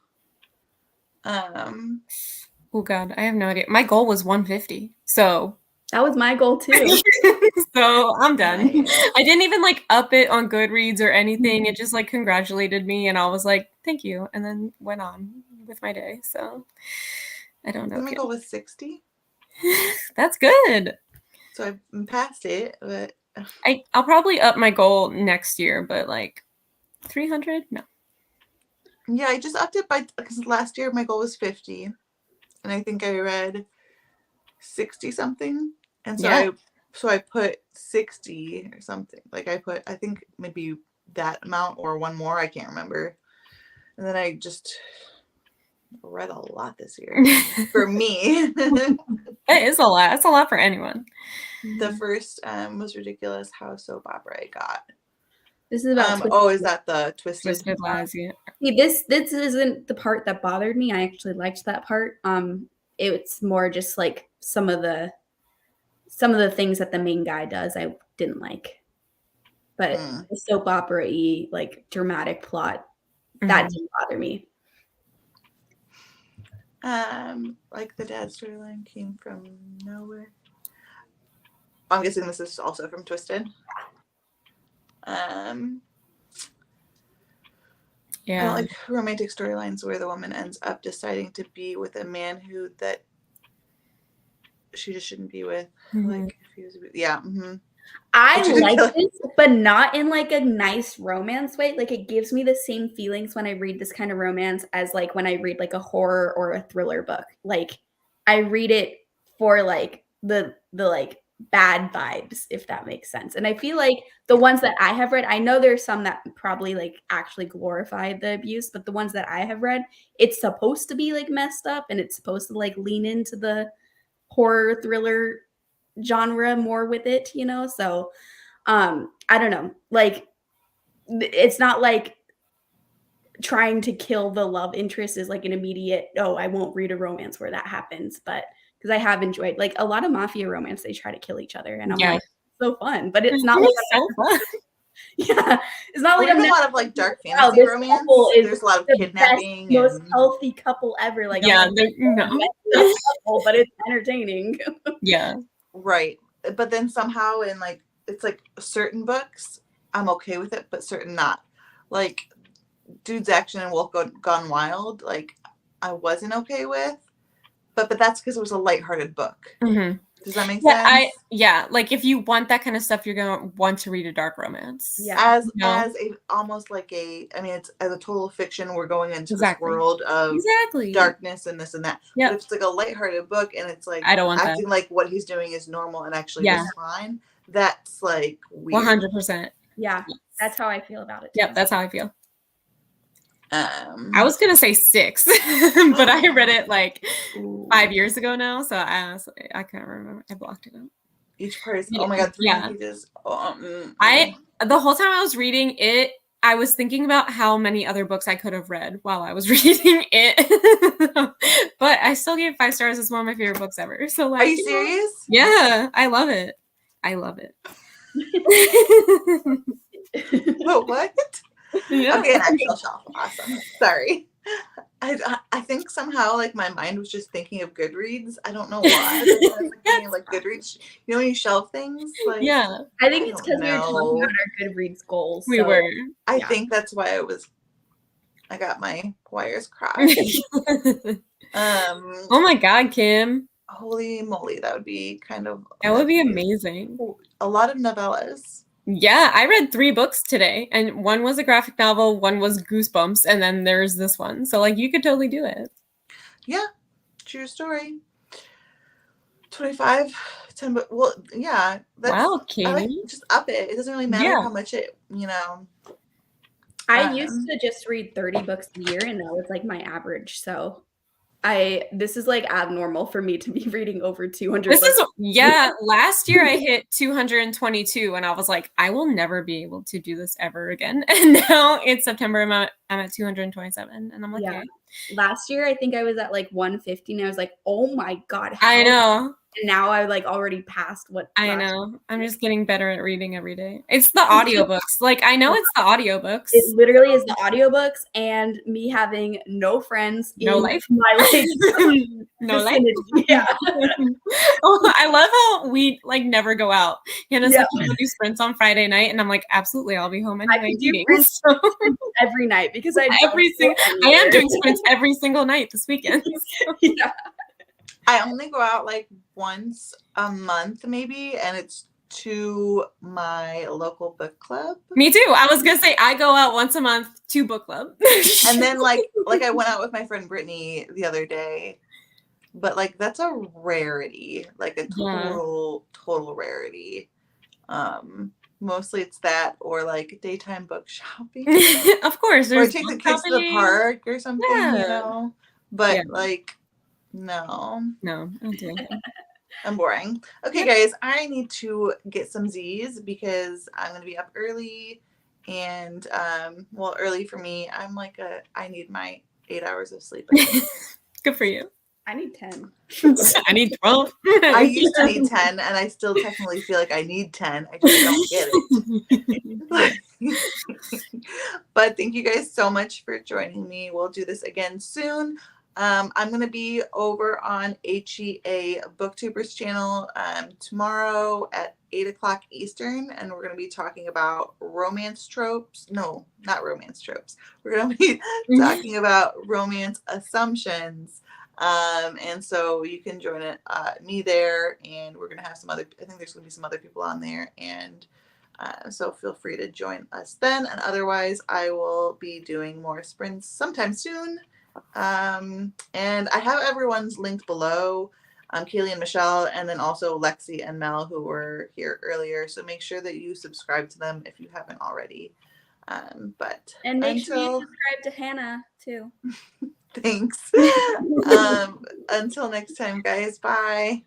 Oh God, I have no idea. My goal was 150, so that was my goal too. So I'm done. Nice. I didn't even like up it on Goodreads or anything. It just like congratulated me, and I was like, "Thank you," and then went on with my day. So I don't know. My goal was 60. That's good. So I've passed it, but I'll probably up my goal next year, but like 300, no. Yeah, I just upped it because last year my goal was 50, and I think I read 60 something, and so I put 60 or something. Like I think maybe that amount or one more. I can't remember. And then I just read a lot this year for me. It is a lot. It's a lot for anyone. The first was ridiculous how soap opera I got. This is about is that the Twisted Lies? Yeah. See, this isn't the part that bothered me. I actually liked that part. It's more just like some of the things that the main guy does I didn't like. But the soap opera-y, like dramatic plot, that didn't bother me. Like the dad storyline came from nowhere. I'm guessing this is also from Twisted. Yeah. I don't like romantic storylines where the woman ends up deciding to be with a man that she just shouldn't be with. Like, if he was, I like this, but not in like a nice romance way. Like, it gives me the same feelings when I read this kind of romance as like when I read like a horror or a thriller book. Like, I read it for like the like bad vibes, if that makes sense. And I feel like the ones that I have read, I know there's some that probably like actually glorify the abuse, but the ones that I have read, it's supposed to be like messed up, and it's supposed to like lean into the horror thriller genre more with it, you know? So I don't know. Like, it's not like trying to kill the love interest is like an immediate, oh, I won't read a romance where that happens. But because I have enjoyed like a lot of mafia romance, they try to kill each other. And I'm like, so fun. But it's not like so fun. yeah. It's not like There's I'm a lot of like dark fantasy this romance. couple is There's a lot of the kidnapping most and healthy couple ever. Like Yeah, I'm like, no. couple, but it's entertaining. Yeah. right. But then somehow in like it's like certain books I'm okay with it, but certain not. Like Dude's Action and Wolf Gone Wild, like I wasn't okay with. But that's because it was a lighthearted book. Mm-hmm. Does that make sense? Like if you want that kind of stuff, you're gonna want to read a dark romance. Yeah. As a almost like it's as a total fiction. We're going into this world of darkness and this and that. Yep. But if it's like a lighthearted book and it's like I don't want acting that. like what he's doing is normal and actually just fine, that's like weird. 100%. Yeah, that's how I feel about it. Yep, that's how I feel. I was gonna say 6, but I read it like 5 years ago now, so I can't remember. I blocked it out. Each part is oh my god, 300 pages. The whole time I was reading it, I was thinking about how many other books I could have read while I was reading it. But I still gave 5 stars. It's one of my favorite books ever. So like, are you serious? Yeah, I love it. I love it. What? Yeah. Okay, an actual shelf. Awesome. Sorry. I think somehow like my mind was just thinking of Goodreads. I don't know why. I was like, thinking of, like Goodreads. You know when you shelf things? Like I think it's because we were talking about our Goodreads goals. We were. I think that's why I got my wires crossed. Oh my god, Kim. Holy moly, that would be that would be amazing. A lot of novellas. Yeah, I read 3 books today, and one was a graphic novel, one was Goosebumps, and then there's this one. So, like, you could totally do it. Yeah, true story. 25, 10, but well, yeah. Wow, Katie. Just up it. It doesn't really matter how much it, I used to just read 30 books a year, and that was like my average. So this is like abnormal for me to be reading over 200 books. Last year I hit 222 and I was like, I will never be able to do this ever again. And now it's September, I'm at 227 and I'm like, okay. Last year I think I was at like 150 and I was like, oh my god. I know. And now I like already passed what I know. I'm just getting better at reading every day. It's the audiobooks. Like I know it's the audiobooks. It literally is the audiobooks and me having no friends no in life. my life. No life. Yeah. I love how we like never go out. Hannah's like, we do sprints on Friday night and I'm like, absolutely, I'll be home anyway. Every night because I am doing sprints every single night this weekend. Yeah. I only go out like once a month maybe, and it's to my local book club. Me too. I was gonna say I go out once a month to book club. And then like I went out with my friend Brittany the other day, but like that's a rarity, like a total rarity. Mostly it's that or like daytime book shopping. Of course. Or take the kids to the park or something, But like no, I'm doing it. I'm boring. Okay, guys, I need to get some Z's because I'm going to be up early and, early for me. I'm like I need my 8 hours of sleep. Good for you. I need 10. I need 12. I used to need 10 and I still technically feel like I need 10. I just don't get it. But thank you guys so much for joining me. We'll do this again soon. I'm going to be over on HEA Booktubers channel tomorrow at 8 o'clock Eastern, and we're going to be talking about romance tropes. No, not romance tropes. We're going to be talking about romance assumptions. And so you can join me there, and we're going to have I think there's going to be some other people on there, and so feel free to join us then. And otherwise, I will be doing more sprints sometime soon. And I have everyone's linked below, Kaylee and Michelle, and then also Lexi and Mel who were here earlier. So make sure that you subscribe to them if you haven't already. And make sure you subscribe to Hannah too. Thanks. Until next time, guys. Bye.